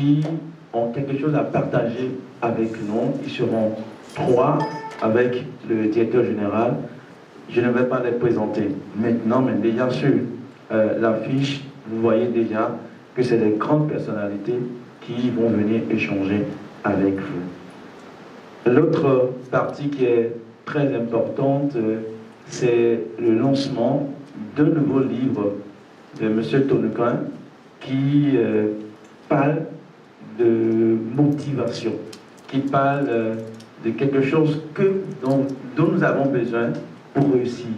qui ont quelque chose à partager avec nous. Ils seront 3 avec le directeur général. Je ne vais pas les présenter maintenant, mais déjà sur l'affiche, vous voyez déjà que c'est des grandes personnalités qui vont venir échanger avec vous. L'autre partie qui est très importante, c'est le lancement d'un nouveau livre de M. Tonnequin qui parle de motivation, qui parle de quelque chose dont nous avons besoin pour réussir.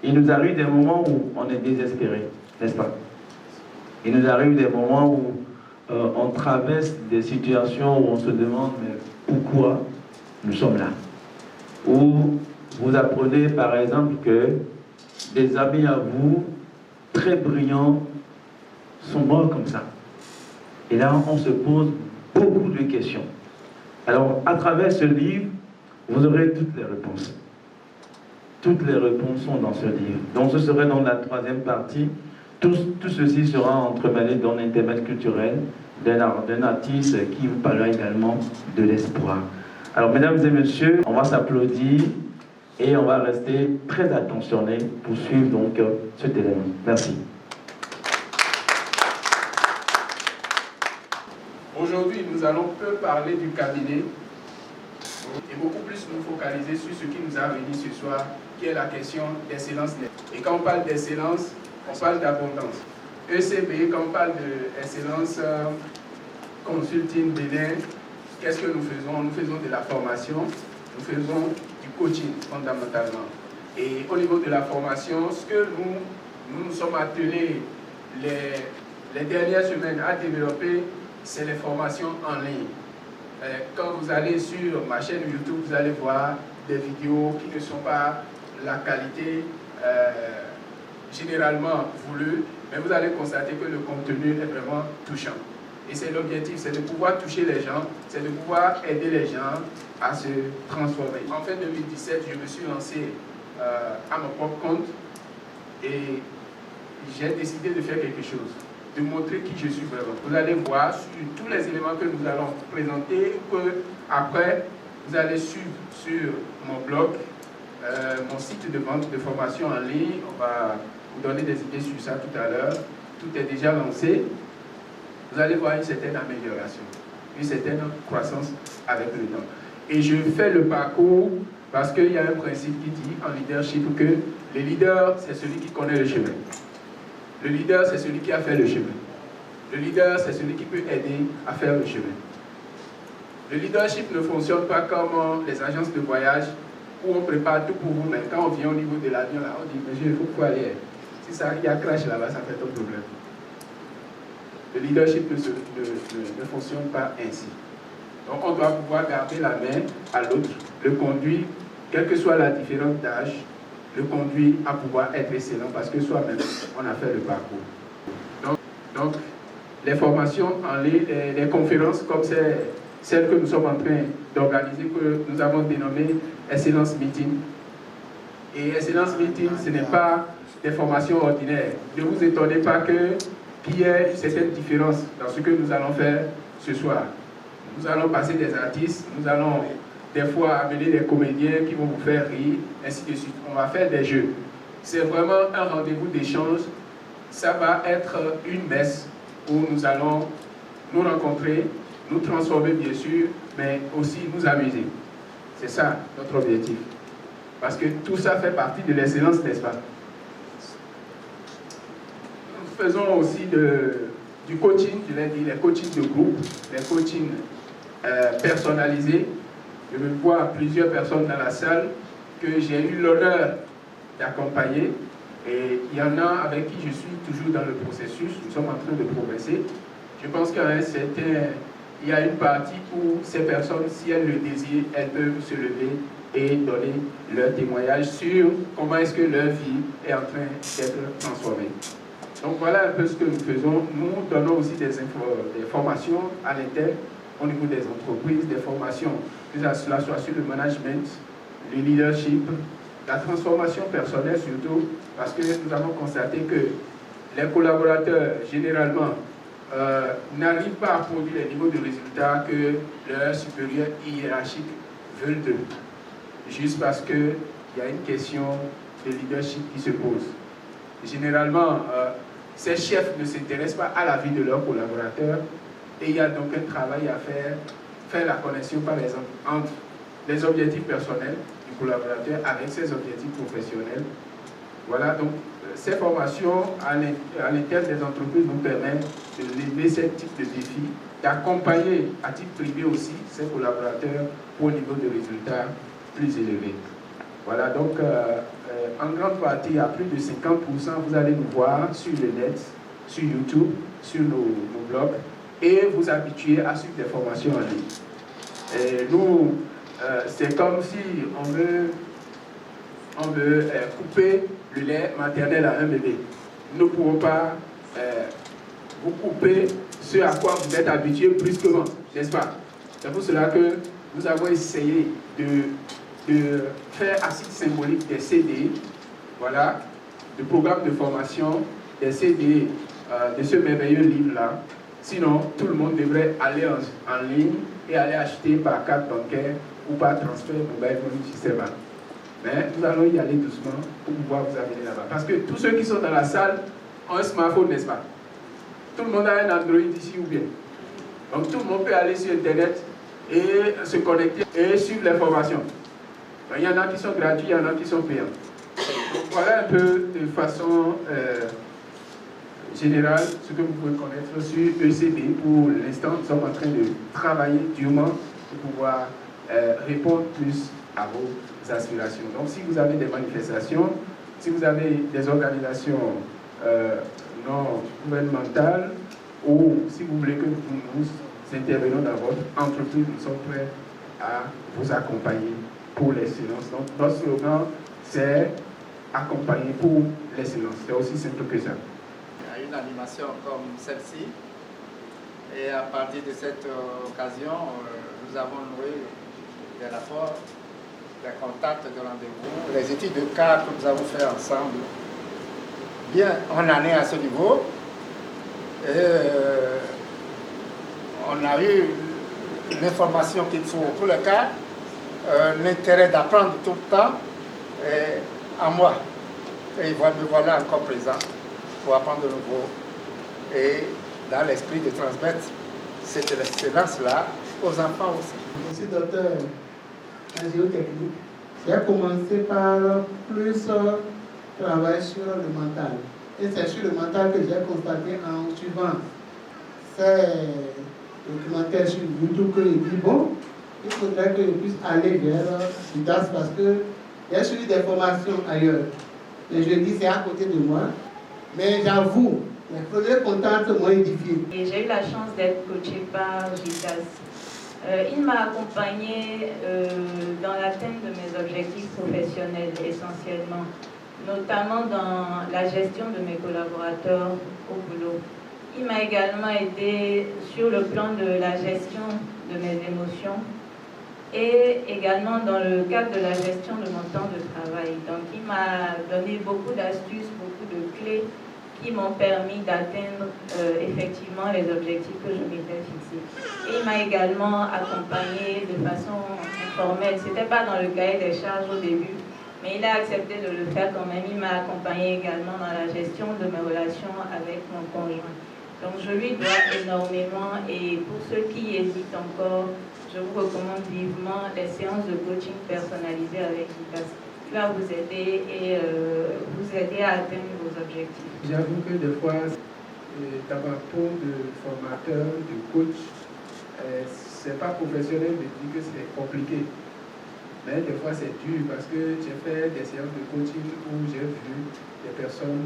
Il nous arrive des moments où on est désespéré, n'est-ce pas? Il nous arrive des moments où on traverse des situations où on se demande mais pourquoi nous sommes là. Où vous apprenez par exemple que des amis à vous, très brillants, sont morts comme ça. Et là, on se pose beaucoup de questions. Alors, à travers ce livre, vous aurez toutes les réponses. Toutes les réponses sont dans ce livre. Donc, ce serait dans la 3e partie. Tout ceci sera entremêlé dans l'intermède culturel d'un artiste qui vous parlera également de l'espoir. Alors, mesdames et messieurs, on va s'applaudir et on va rester très attentionnés pour suivre donc cet élément. Merci. Aujourd'hui, nous allons peu parler du cabinet et beaucoup plus nous focaliser sur ce qui nous a réunis ce soir, qui est la question d'excellence. Et quand on parle d'excellence, on parle d'abondance. ECB, quand on parle d'excellence consulting Bénin, qu'est-ce que nous faisons? Nous faisons de la formation, nous faisons du coaching fondamentalement. Et au niveau de la formation, ce que nous sommes attelés les dernières semaines à développer, c'est les formations en ligne. Quand vous allez sur ma chaîne YouTube, vous allez voir des vidéos qui ne sont pas la qualité généralement voulue, mais vous allez constater que le contenu est vraiment touchant. Et c'est l'objectif, c'est de pouvoir toucher les gens, c'est de pouvoir aider les gens à se transformer. En fin 2017, je me suis lancé à mon propre compte et j'ai décidé de faire quelque chose, de montrer qui je suis vraiment. Vous allez voir sur tous les éléments que nous allons présenter, que après vous allez suivre sur mon blog, mon site de vente de formation en ligne. On va vous donner des idées sur ça tout à l'heure. Tout est déjà lancé. Vous allez voir une certaine amélioration, une certaine croissance avec le temps. Et je fais le parcours parce qu'il y a un principe qui dit en leadership que le leader, c'est celui qui connaît le chemin. Le leader, c'est celui qui a fait le chemin. Le leader, c'est celui qui peut aider à faire le chemin. Le leadership ne fonctionne pas comme les agences de voyage où on prépare tout pour vous, mais quand on vient au niveau de l'avion, là, on dit, monsieur, il faut aller. Si ça, il y a crash là-bas, ça fait un problème. Le leadership ne fonctionne pas ainsi. Donc on doit pouvoir garder la main à l'autre, le conduire, quelle que soit la différence d'âge, le conduire à pouvoir être excellent parce que soi-même, on a fait le parcours. Donc les formations en ligne, les conférences comme celle que nous sommes en train d'organiser, que nous avons dénommée Excellence Meeting. Et Excellence Meeting, ce n'est pas des formations ordinaires. Ne vous étonnez pas qu'il y ait une certaine différence dans ce que nous allons faire ce soir. Nous allons passer des artistes, nous allons des fois amener des comédiens qui vont vous faire rire, ainsi de suite. On va faire des jeux. C'est vraiment un rendez-vous d'échange. Ça va être une messe où nous allons nous rencontrer, nous transformer bien sûr, mais aussi nous amuser. C'est ça notre objectif. Parce que tout ça fait partie de l'excellence, n'est-ce pas? Nous faisons aussi du coaching, je l'ai dit, les coachings de groupe, les coachings personnalisés. Je me vois plusieurs personnes dans la salle que j'ai eu l'honneur d'accompagner. Et il y en a avec qui je suis toujours dans le processus. Nous sommes en train de progresser. Je pense il y a une partie où ces personnes, si elles le désirent, elles peuvent se lever et donner leur témoignage sur comment est-ce que leur vie est en train d'être transformée. Donc voilà un peu ce que nous faisons. Nous donnons aussi des formations à l'interne au niveau des entreprises, des formations, que cela soit sur le management, le leadership, la transformation personnelle surtout, parce que nous avons constaté que les collaborateurs, généralement, n'arrivent pas à produire les niveaux de résultats que leurs supérieurs hiérarchiques veulent d'eux, juste parce qu'il y a une question de leadership qui se pose. Généralement, ces chefs ne s'intéressent pas à la vie de leurs collaborateurs et il y a donc un travail à faire la connexion par exemple entre les objectifs personnels du collaborateur avec ses objectifs professionnels. Voilà, donc ces formations à l'intérieur des entreprises nous permettent de lever ce type de défi, d'accompagner à titre privé aussi ces collaborateurs au niveau de résultats plus élevés. Voilà, donc en grande partie, à plus de 50%, vous allez nous voir sur le net, sur YouTube, sur nos blogs, et vous habituer à suivre des formations en ligne. Et nous, c'est comme si on veut couper le lait maternel à un bébé. Nous ne pouvons pas vous couper ce à quoi vous êtes habitué brusquement, n'est-ce pas? C'est pour cela que nous avons essayé de faire à titre symbolique des CD, voilà, de programmes de formation, des CD de ce merveilleux livre-là. Sinon, tout le monde devrait aller en ligne et aller acheter par carte bancaire ou par transfert mobile money system. Mais nous allons y aller doucement pour pouvoir vous amener là-bas. Parce que tous ceux qui sont dans la salle ont un smartphone, n'est-ce pas? Tout le monde a un Android ici ou bien. Donc tout le monde peut aller sur Internet et se connecter et suivre les formations. Donc, il y en a qui sont gratuits, il y en a qui sont payants. Donc voilà un peu de façon générale ce que vous pouvez connaître sur ECB. Pour l'instant, nous sommes en train de travailler durement pour pouvoir répondre plus à vos aspirations. Donc si vous avez des manifestations, si vous avez des organisations non gouvernementales, ou si vous voulez que nous intervenions dans votre entreprise, nous sommes prêts à vous accompagner pour l'excellence. Donc notre slogan, c'est accompagner pour l'excellence. C'est aussi simple que ça. Il y a une animation comme celle-ci, et à partir de cette occasion, nous avons noué des rapports, des contacts de rendez-vous, les études de cas que nous avons fait ensemble, bien en année à ce niveau. Et on a eu l'information qu'il faut pour le cas, l'intérêt d'apprendre tout le temps en moi. Et me voilà encore présent pour apprendre de nouveau et dans l'esprit de transmettre cette excellence-là aux enfants aussi. Je suis docteur en géotechnique. J'ai commencé par plus travailler sur le mental. Et c'est sur le mental que j'ai constaté en suivant ces documentaires sur YouTube que je dis, bon, il faudrait que je puisse aller vers SIDAS parce que j'ai suivi des formations ailleurs. Et je dis, c'est à côté de moi. Mais j'avoue, les premiers contacts m'ont édifié. Et j'ai eu la chance d'être coachée par GITAS. Il m'a accompagnée dans l'atteinte de mes objectifs professionnels essentiellement, notamment dans la gestion de mes collaborateurs au boulot. Il m'a également aidé sur le plan de la gestion de mes émotions et également dans le cadre de la gestion de mon temps de travail. Donc il m'a donné beaucoup d'astuces, beaucoup de clés qui m'ont permis d'atteindre effectivement les objectifs que je m'étais fixés. Et il m'a également accompagné de façon informelle. Ce n'était pas dans le cahier des charges au début, mais il a accepté de le faire quand même. Il m'a accompagné également dans la gestion de mes relations avec mon conjoint. Donc je lui dois énormément, et pour ceux qui hésitent encore, je vous recommande vivement les séances de coaching personnalisées avec GITAS, qui va vous aider et vous aider à atteindre vos objectifs. J'avoue que des fois, d'avoir trop de formateurs, de coachs, c'est pas professionnel de dire que c'est compliqué. Mais des fois c'est dur parce que j'ai fait des séances de coaching où j'ai vu des personnes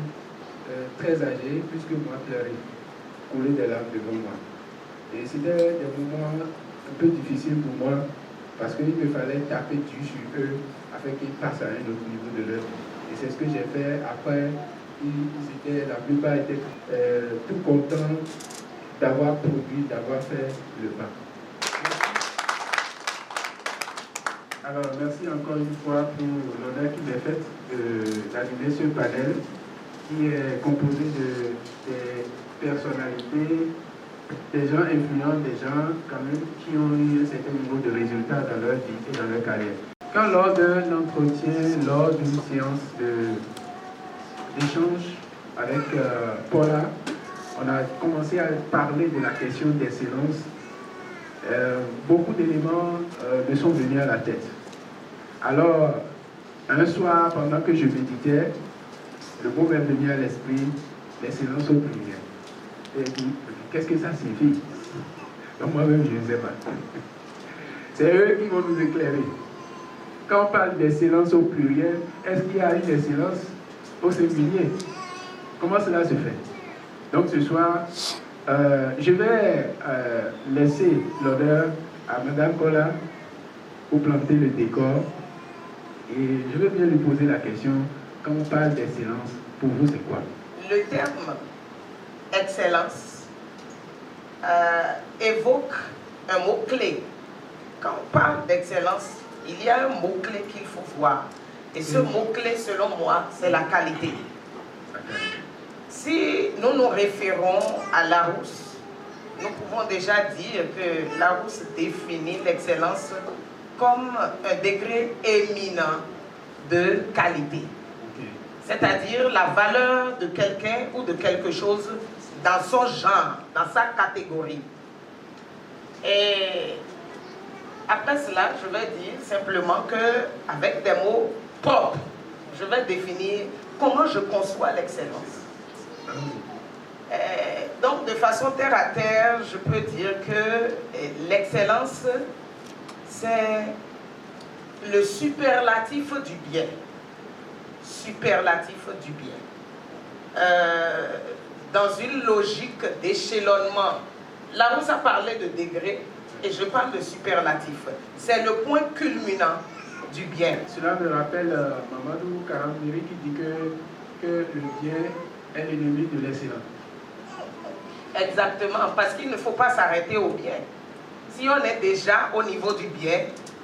très âgées, plus que moi, pleurer, couler des larmes devant moi. Et c'était des moments un peu difficiles pour moi parce qu'il me fallait taper dur sur eux afin qu'ils passent à un autre niveau de leur vie. Et c'est ce que j'ai fait. Après, la plupart étaient tout contents d'avoir produit, d'avoir fait le pas. Alors, merci encore une fois pour l'honneur qui m'est fait d'animer ce panel qui est composé de personnalités des gens influents, des gens quand même qui ont eu un certain niveau de résultats dans leur vie et dans leur carrière. Quand lors d'un entretien, lors d'une séance d'échange avec Paula, on a commencé à parler de la question d'excellence, beaucoup d'éléments me sont venus à la tête. Alors, un soir, pendant que je méditais, le mot m'est venu à l'esprit, l'excellence au pluriel. Et dit, qu'est-ce que ça signifie? Donc moi-même, je ne sais pas. C'est eux qui vont nous éclairer. Quand on parle d'excellence au pluriel, est-ce qu'il y a une excellence au singulier? Comment cela se fait? Donc ce soir, je vais laisser l'honneur à Mme Kola pour planter le décor. Et je vais bien lui poser la question, quand on parle d'excellence, pour vous c'est quoi? Le terme excellence évoque un mot-clé. Quand on parle d'excellence, il y a un mot-clé qu'il faut voir. Et ce mot-clé, selon moi, c'est la qualité. Si nous nous référons à Larousse, nous pouvons déjà dire que Larousse définit l'excellence comme un degré éminent de qualité. C'est-à-dire la valeur de quelqu'un ou de quelque chose dans son genre, dans sa catégorie. Et après cela, je vais dire simplement qu'avec des mots propres, je vais définir comment je conçois l'excellence. Donc, de façon terre à terre, je peux dire que l'excellence, c'est le superlatif du bien. Superlatif du bien. Dans une logique d'échelonnement, là où ça parlait de degrés, et je parle de superlatif, c'est le point culminant du bien. Cela me rappelle Mamadou Karamiri qui dit que le bien est l'ennemi de l'excellence. Exactement, parce qu'il ne faut pas s'arrêter au bien. Si on est déjà au niveau du bien,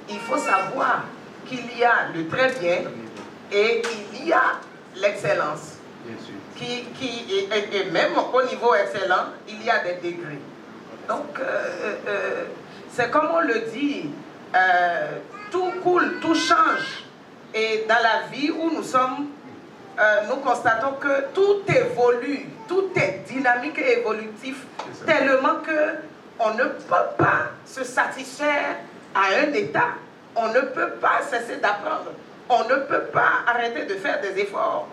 il faut savoir qu'il y a le très bien et il y a l'excellence. Et même au niveau excellent, il y a des degrés. Donc, c'est comme on le dit, tout coule, tout change. Et dans la vie où nous sommes, nous constatons que tout évolue, tout est dynamique et évolutif, tellement qu'on ne peut pas se satisfaire à un état, on ne peut pas cesser d'apprendre, on ne peut pas arrêter de faire des efforts.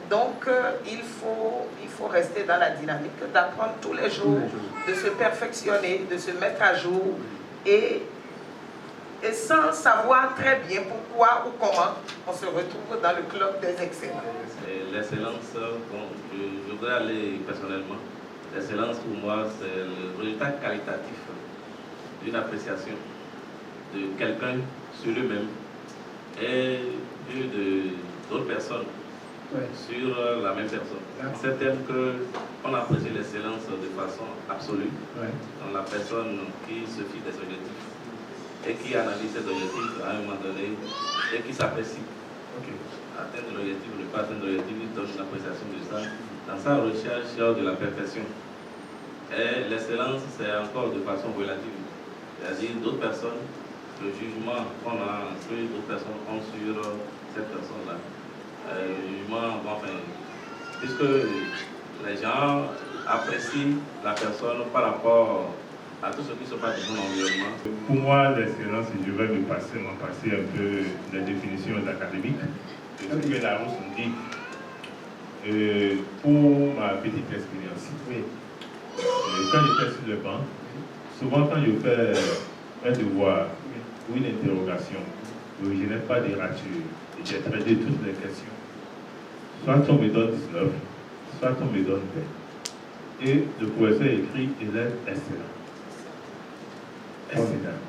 Donc, il faut rester dans la dynamique, d'apprendre tous les jours, de se perfectionner, de se mettre à jour, et sans savoir très bien pourquoi ou comment on se retrouve dans le club des excellents. L'excellence, bon, je voudrais aller personnellement. L'excellence pour moi, c'est le résultat qualitatif d'une appréciation de quelqu'un sur lui-même et d'autres personnes sur la même personne. C'est tel qu'on apprécie l'excellence de façon absolue dans la personne qui se fie des objectifs et qui analyse ses objectifs à un moment donné et qui s'apprécie. Atteindre l'objectif ou ne pas atteindre l'objectif, il donne une appréciation de ça dans sa recherche de la perfection. Et l'excellence, c'est encore de façon relative. C'est-à-dire d'autres personnes, le jugement qu'on a, que d'autres personnes ont sur cette personne-là. Le jugement, enfin, puisque les gens apprécient la personne par rapport à tout ce qui se passe dans son environnement. Pour moi, l'excellence, je vais m'en passer un peu les définitions académiques de ce que Larousse nous dit. Pour ma petite expérience, quand j'étais sur le banc, souvent quand je fais un devoir ou une interrogation, je n'ai pas de rature, j'ai traité toutes les questions. Soit on me donne 19, soit on me donne 20. Et le professeur écrit élève excellent. Excellent.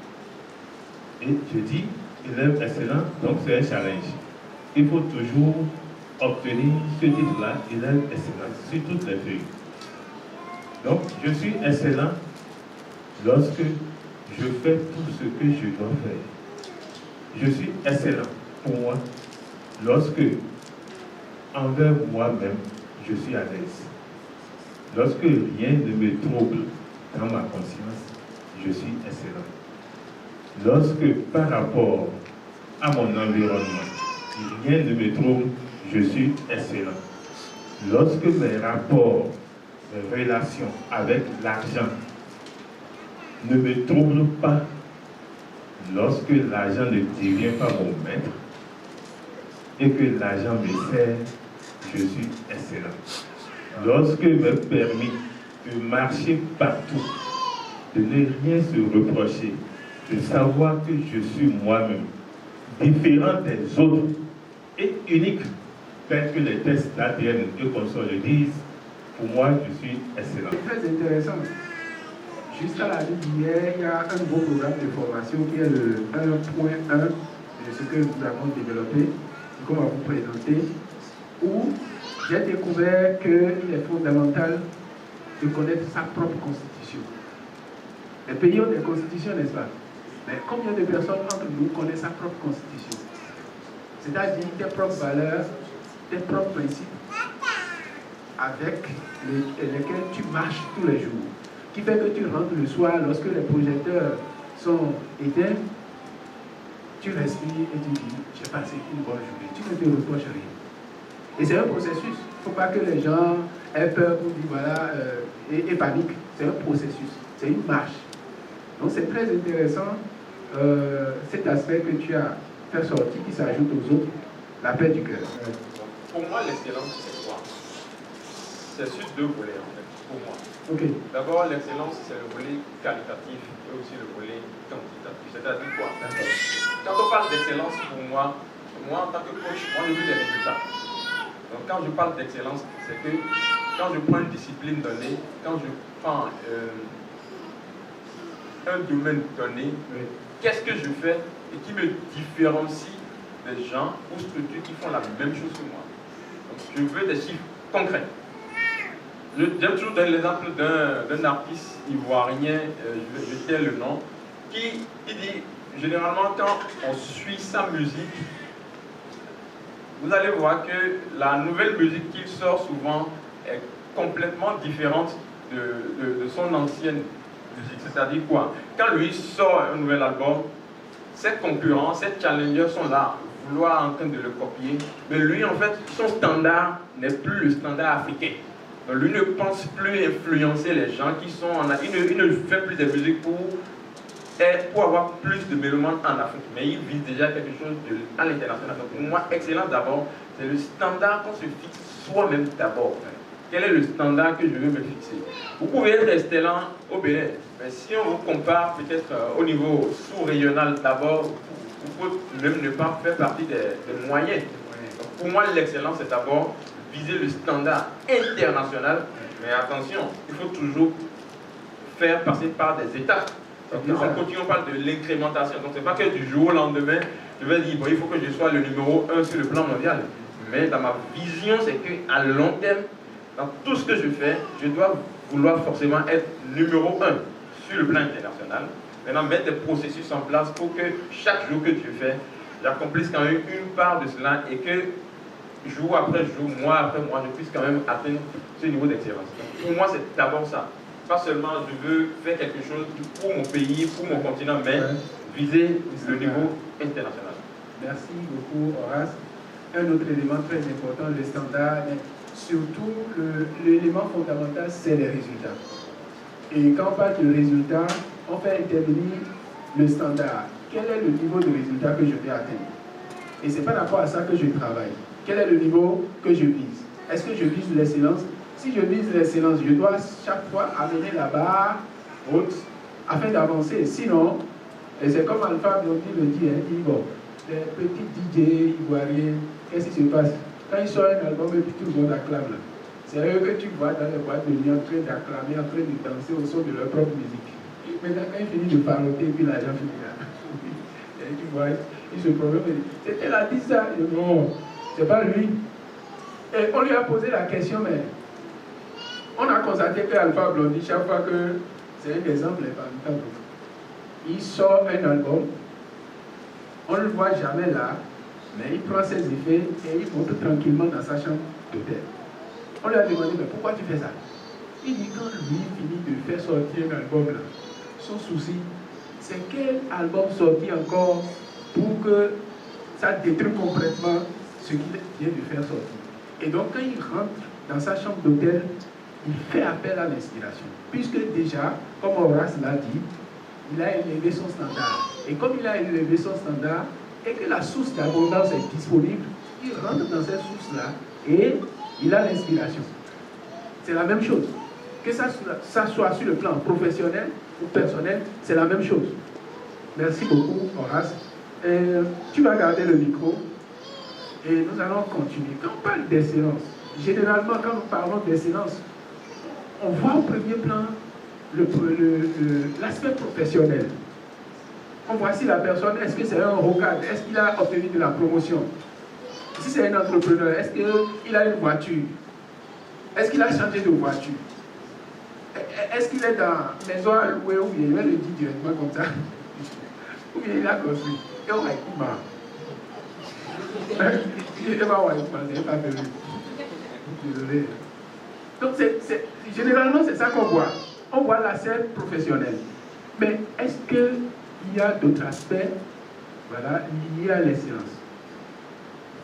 Et je dis élève excellent, donc c'est un challenge. Il faut toujours obtenir ce titre-là, élève excellent, sur toutes les feuilles. Donc, je suis excellent lorsque je fais tout ce que je dois faire. Je suis excellent pour moi lorsque, envers moi-même, je suis à l'aise. Lorsque rien ne me trouble dans ma conscience, je suis excellent. Lorsque par rapport à mon environnement, rien ne me trouble, je suis excellent. Lorsque mes rapports, mes relations avec l'argent ne me troublent pas, lorsque l'argent ne devient pas mon maître et que l'argent me sert, je suis excellent. Lorsque me permis de marcher partout, de ne rien se reprocher, de savoir que je suis moi-même, différent des autres et unique, tel que les tests d'ADN et consorts le disent, pour moi, je suis excellent. C'est très intéressant. Jusqu'à la nuit d'hier, il y a un nouveau programme de formation qui est le 1.1 de ce que nous avons développé, qu'on va vous présenter, où j'ai découvert qu'il est fondamental de connaître sa propre constitution. Les pays ont des constitutions, n'est-ce pas? Mais combien de personnes entre nous connaissent sa propre constitution? C'est-à-dire tes propres valeurs, tes propres principes, avec lesquels tu marches tous les jours, qui fait que tu rentres le soir lorsque les projecteurs sont éteints, tu respires et tu dis, j'ai passé une bonne journée. Tu ne te reproches rien. Et c'est un processus. Il ne faut pas que les gens aient peur ou disent voilà, et paniquent. C'est un processus. C'est une marche. Donc c'est très intéressant cet aspect que tu as fait sortir qui s'ajoute aux autres, la paix du cœur. Pour moi, l'excellence, c'est quoi? C'est sur deux volets en fait, pour moi. Okay. D'abord, l'excellence, c'est le volet qualitatif et aussi le volet quantitatif. C'est-à-dire quoi? Quand on parle d'excellence, pour moi en tant que coach, moi je veux des résultats. Donc quand je parle d'excellence, c'est que quand je prends une discipline donnée, quand je prends un domaine donné, qu'est-ce que je fais et qui me différencie des gens ou structures qui font la même chose que moi. Donc je veux des chiffres concrets. J'aime toujours donner l'exemple d'un artiste ivoirien, je tais le nom, qui dit, généralement quand on suit sa musique, vous allez voir que la nouvelle musique qu'il sort souvent est complètement différente de son ancienne musique. C'est-à-dire quoi? Quand lui sort un nouvel album, ses concurrents, ses challengers sont là, vouloir en train de le copier, mais lui en fait, son standard n'est plus le standard africain. Donc, lui ne pense plus influencer les gens qui sont en Afrique. Il ne fait plus de musique pour avoir plus de mélomanes en Afrique, mais il vise déjà quelque chose à l'international. Donc pour moi, excellence d'abord, c'est le standard qu'on se fixe soi-même d'abord. Quel est le standard que je veux me fixer? Vous pouvez être excellent au Bénin, mais si on vous compare peut-être au niveau sous-régional d'abord, vous pouvez même ne pas faire partie des moyens. Donc pour moi, l'excellence, c'est d'abord viser le standard international, mais attention, il faut toujours faire passer par des étapes. Donc, en continuant, on parle de l'incrémentation. Donc, ce n'est pas que du jour au lendemain, je vais dire, bon, il faut que je sois le numéro 1 sur le plan mondial. Mais dans ma vision, c'est qu'à long terme, dans tout ce que je fais, je dois vouloir forcément être numéro 1 sur le plan international. Maintenant, mettre des processus en place pour que chaque jour que je fais, j'accomplisse quand même une part de cela et que jour après jour, mois après mois, je puisse quand même atteindre ce niveau d'excellence. Pour moi, c'est d'abord ça. Pas seulement je veux faire quelque chose pour mon pays, pour mon continent, mais viser le niveau international. Merci beaucoup, Horace. Un autre élément très important, le standard, mais surtout l'élément fondamental, c'est les résultats. Et quand on parle de résultats, on fait intervenir le standard. Quel est le niveau de résultat que je vais atteindre? Et ce n'est pas rapport à ça que je travaille. Quel est le niveau que je vise? Est-ce que je vise l'excellence? Si je vise l'excellence, je dois chaque fois amener la barre haute afin d'avancer. Sinon, et c'est comme Alpha Blondy le dit, il dit, bon, les petits DJ ivoiriens, qu'est-ce qui se passe? Quand ils sortent un album et puis tout le monde acclame, c'est eux que tu vois dans les boîtes de nuit en train d'acclamer, en train de danser au son de leur propre musique. Maintenant, quand ils finissent de parloter, puis l'argent finit là. Et tu vois, il se problème, elle a dit ça. Non, c'est pas lui. Et on lui a posé la question, mais on a constaté qu'Alpha Blondy, chaque fois que c'est un exemple parmi tant d'autres, il sort un album, on ne le voit jamais là, mais il prend ses effets et il monte tranquillement dans sa chambre de terre. On lui a demandé, mais pourquoi tu fais ça? Il dit quand lui finit de faire sortir un album là, son souci, c'est quel album sortir encore pour que ça détruit complètement ce qu'il vient de faire sortir. Et donc quand il rentre dans sa chambre d'hôtel, il fait appel à l'inspiration. Puisque déjà, comme Horace l'a dit, il a élevé son standard. Et comme il a élevé son standard, et que la source d'abondance est disponible, il rentre dans cette source-là et il a l'inspiration. C'est la même chose. Que ça soit sur le plan professionnel ou personnel, c'est la même chose. Merci beaucoup, Horace. Tu vas garder le micro et nous allons continuer. Quand on parle d'excellence, généralement, quand nous parlons d'excellence, on voit au premier plan l'aspect professionnel. On voit si la personne, est-ce que c'est un rocade, est-ce qu'il a obtenu de la promotion? Si c'est un entrepreneur, est-ce qu'il a une voiture? Est-ce qu'il a changé de voiture? Est-ce qu'il est dans maison à louer ou bien il va le dire directement comme ça? Ou bien il a construit? Et on va écouter. Désolé. Donc généralement c'est ça qu'on voit. On voit l'aspect professionnel. Mais est-ce qu'il y a d'autres aspects, voilà, liés à l'excellence?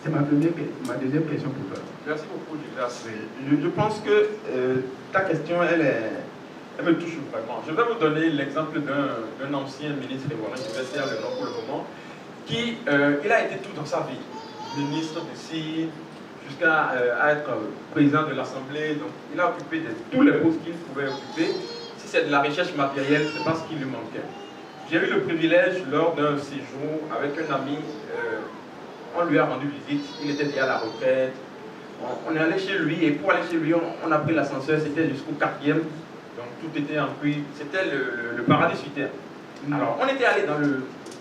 C'est ma deuxième question pour toi. Merci beaucoup, Douglas. Je pense que ta question, elle me touche vraiment. Je vais vous donner l'exemple d'un ancien ministre ivoirien, je vais dire le nom pour le moment, qui il a été tout dans sa vie, ministre de CID, jusqu'à être président de l'Assemblée. Donc, il a occupé de tous les postes qu'il pouvait occuper. Si c'est de la recherche matérielle, c'est parce qu'il lui manquait. J'ai eu le privilège, lors d'un séjour avec un ami, on lui a rendu visite, il était déjà à la retraite. On est allé chez lui, et pour aller chez lui, on a pris l'ascenseur, c'était jusqu'au 4e. Donc tout était en cuir, c'était le paradis sur terre. Alors, on était allé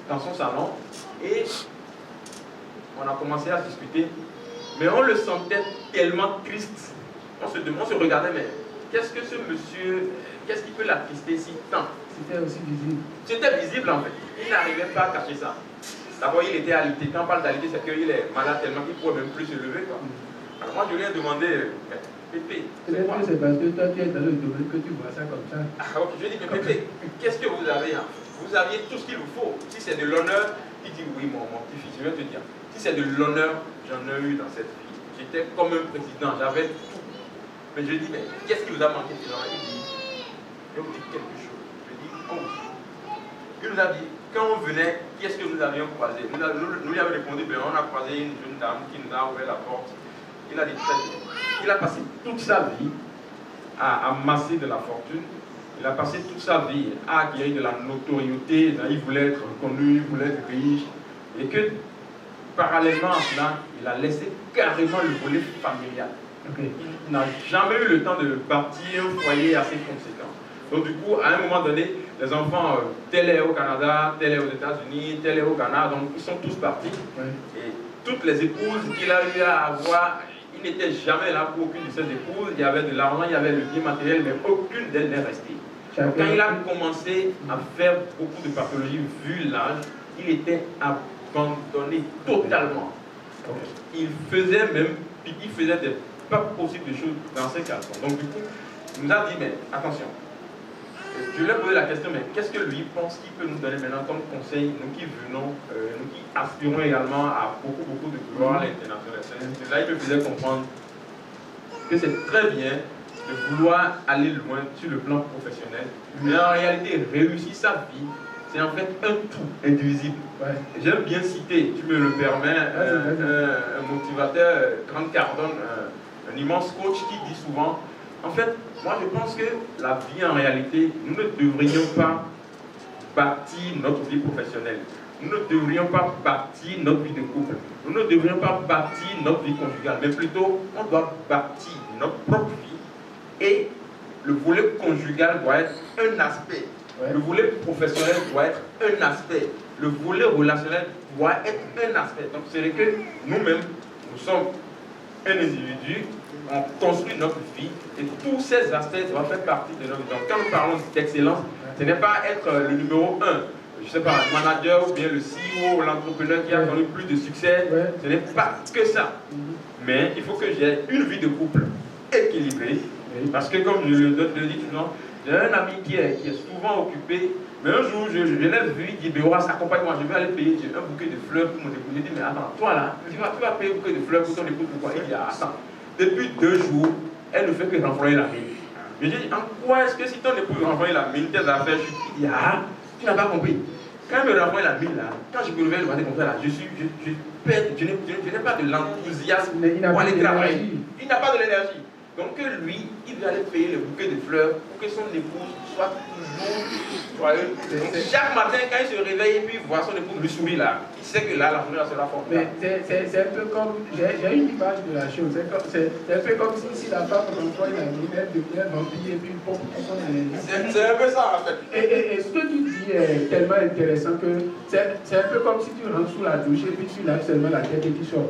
dans son salon, et on a commencé à discuter. Mais on le sentait tellement triste. On se regardait, mais qu'est-ce que ce monsieur, qu'est-ce qui peut l'attrister si tant? C'était aussi visible. C'était visible en fait. Il n'arrivait pas à cacher ça. D'abord, il était alité. Quand on parle d'alité, c'est qu'il est malade tellement qu'il ne pouvait même plus se lever. Quoi. Alors moi, je lui ai demandé, Pépé, c'est quoi? C'est parce que toi, tu es dans le domaine que tu vois ça comme ça. Ah, ok, je lui ai dit, mais Pépé, qu'est-ce que vous avez? Hein? Vous aviez tout ce qu'il vous faut. Si c'est de l'honneur, il dit, oui, mon petit-fils, je vais te dire. Si c'est de l'honneur, j'en ai eu dans cette vie. J'étais comme un président, j'avais tout. Mais je lui ai dit, mais qu'est-ce qui vous a manqué? Il dit, je vais vous dire quelque chose. Je lui ai dit, oh. Il nous a dit, quand on venait, qu'est-ce que nous avions croisé? Nous lui avons répondu, ben, on a croisé une jeune dame qui nous a ouvert la porte. Il a dit, très bien. Il a passé toute sa vie à amasser de la fortune. Il a passé toute sa vie à acquérir de la notoriété. Il voulait être reconnu, il voulait être riche. Et que, parallèlement à cela, il a laissé carrément le volet familial. Okay. Il n'a jamais eu le temps de bâtir un foyer assez conséquent. Donc du coup, à un moment donné, les enfants, tel est au Canada, tel est aux États-Unis, tel est au Ghana, donc ils sont tous partis. Ouais. Et toutes les épouses qu'il a eu à avoir, il n'était jamais là pour aucune de ses épouses. Il y avait de l'argent, il y avait le bien matériel, mais aucune d'elles n'est restée. Donc, quand il a commencé à faire beaucoup de pathologies, vu l'âge, il était abandonné totalement. Il faisait des pas possibles de choses dans ses caleçons. Donc du coup, il nous a dit, mais attention, je lui ai posé la question, mais qu'est-ce que lui pense qu'il peut nous donner maintenant comme conseil, nous qui venons, nous qui aspirons également à beaucoup de gloire à l'international. C'est là qu'il me faisait comprendre que c'est très bien de vouloir aller loin sur le plan professionnel, mais en réalité, réussir sa vie, c'est en fait un tout indivisible. Ouais. J'aime bien citer, tu me le permets, un motivateur, Grant Cardone, un immense coach qui dit souvent, en fait, moi je pense que la vie en réalité, nous ne devrions pas bâtir notre vie professionnelle. Nous ne devrions pas bâtir notre vie de couple. Nous ne devrions pas bâtir notre vie conjugale, mais plutôt, on doit bâtir notre propre vie. Et le volet conjugal doit être un aspect. Ouais. Le volet professionnel doit être un aspect. Le volet relationnel doit être un aspect. Donc c'est que nous-mêmes, nous sommes un individu, on construit notre vie et tous ces aspects doivent faire partie de notre vie. Donc quand nous parlons d'excellence, ce n'est pas être le numéro 1, je ne sais pas, le manager ou bien le CEO, l'entrepreneur qui a connu plus de succès. Ce n'est pas que ça. Mais il faut que j'ai une vie de couple équilibrée, Parce que comme je le dis souvent, j'ai un ami qui est souvent occupé, mais un jour je l'ai vu, il dit, Béoras, accompagne-moi, je vais aller payer un bouquet de fleurs pour mon épouse. Je dis, mais attends, toi là, tu vas payer un bouquet de fleurs pour ton épouse, pourquoi? Il dit, attends, depuis 2 jours, elle ne fait que renflouer la mine. Je dis, en quoi est-ce que si ton épouse renflouer la mine, tes affaires, il dit, tu n'as pas compris. Quand elle me renvoie la mine là, quand je me réveille le matin comme ça là, je n'ai pas de l'enthousiasme pour aller travailler. Il n'a pas de l'énergie. Donc lui, il doit aller payer le bouquet de fleurs pour que son épouse soit toujours joyeuse. Chaque matin, quand il se réveille et puis voit son épouse lui sourit là, il sait que là, la journée sera forte. Mais c'est un peu comme, j'ai une image de la chose, c'est un peu comme si la femme renvoie la mine, elle devient vampire et puis pour son énergie. C'est un peu ça en fait. Et ce que tu dis est tellement intéressant que c'est un peu comme si tu rentres sous la douche et puis tu laves seulement la tête et tu sors.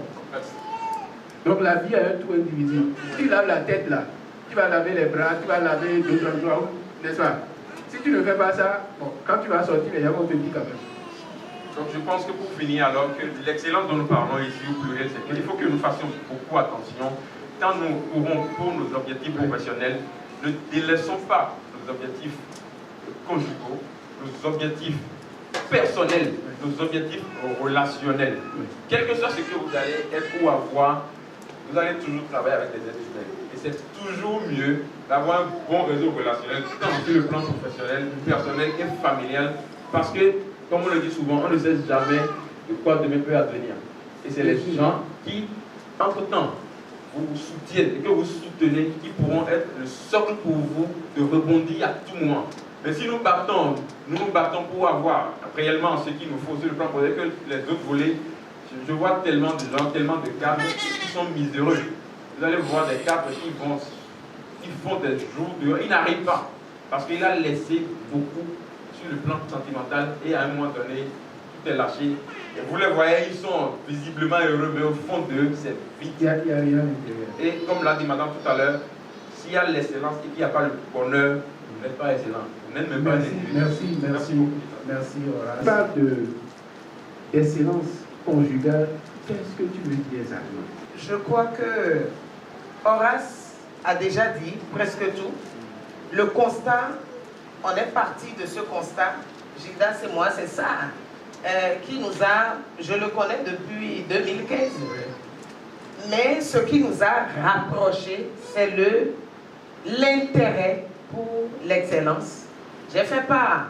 Donc la vie a un tout indivisible. Tu laves la tête là, tu vas laver les bras, tu vas laver d'autres endroits, n'est-ce pas? Si tu ne fais pas ça, bon, quand tu vas sortir, les gens vont te dire quand même. Donc je pense que pour finir, alors que l'excellence dont nous parlons ici au pluriel, c'est qu'il faut que nous fassions beaucoup attention. Quand nous courons pour nos objectifs professionnels, ne délaissons pas nos objectifs conjugaux, nos objectifs personnels, nos objectifs relationnels. Quel que soit ce que vous allez être ou avoir, vous allez toujours travailler avec des êtres humains. Et c'est toujours mieux d'avoir un bon réseau relationnel, tant sur le plan professionnel, personnel et familial, parce que, comme on le dit souvent, on ne sait jamais de quoi demain peut advenir. Et c'est les gens qui, entre-temps, vous soutiennent et que vous soutenez, qui pourront être le socle pour vous de rebondir à tout moment. Mais si nous nous battons pour avoir réellement ce qu'il nous faut sur le plan pour que les autres volets, je vois tellement de gens, tellement de cadres qui sont miséreux. Vous allez voir des cadres qui font des jours dehors, ils n'arrivent pas. Parce qu'il a laissé beaucoup sur le plan sentimental et à un moment donné, tout est lâché. Et vous les voyez, ils sont visiblement heureux, mais au fond d'eux, c'est vide. Il n'y a rien à l'intérieur. Et comme l'a dit madame tout à l'heure, s'il y a l'excellence et qu'il n'y a pas le bonheur, vous n'êtes pas excellent. Vous n'êtes même pas Merci, Horace. Tu parles d'excellence conjugale. Qu'est-ce que tu veux dire exactement? Je crois que Horace a déjà dit presque tout. Le constat, on est parti de ce constat. Gildas et moi, c'est ça qui nous a, je le connais depuis 2015. Mais ce qui nous a rapprochés, c'est l'intérêt pour l'excellence. J'ai fait part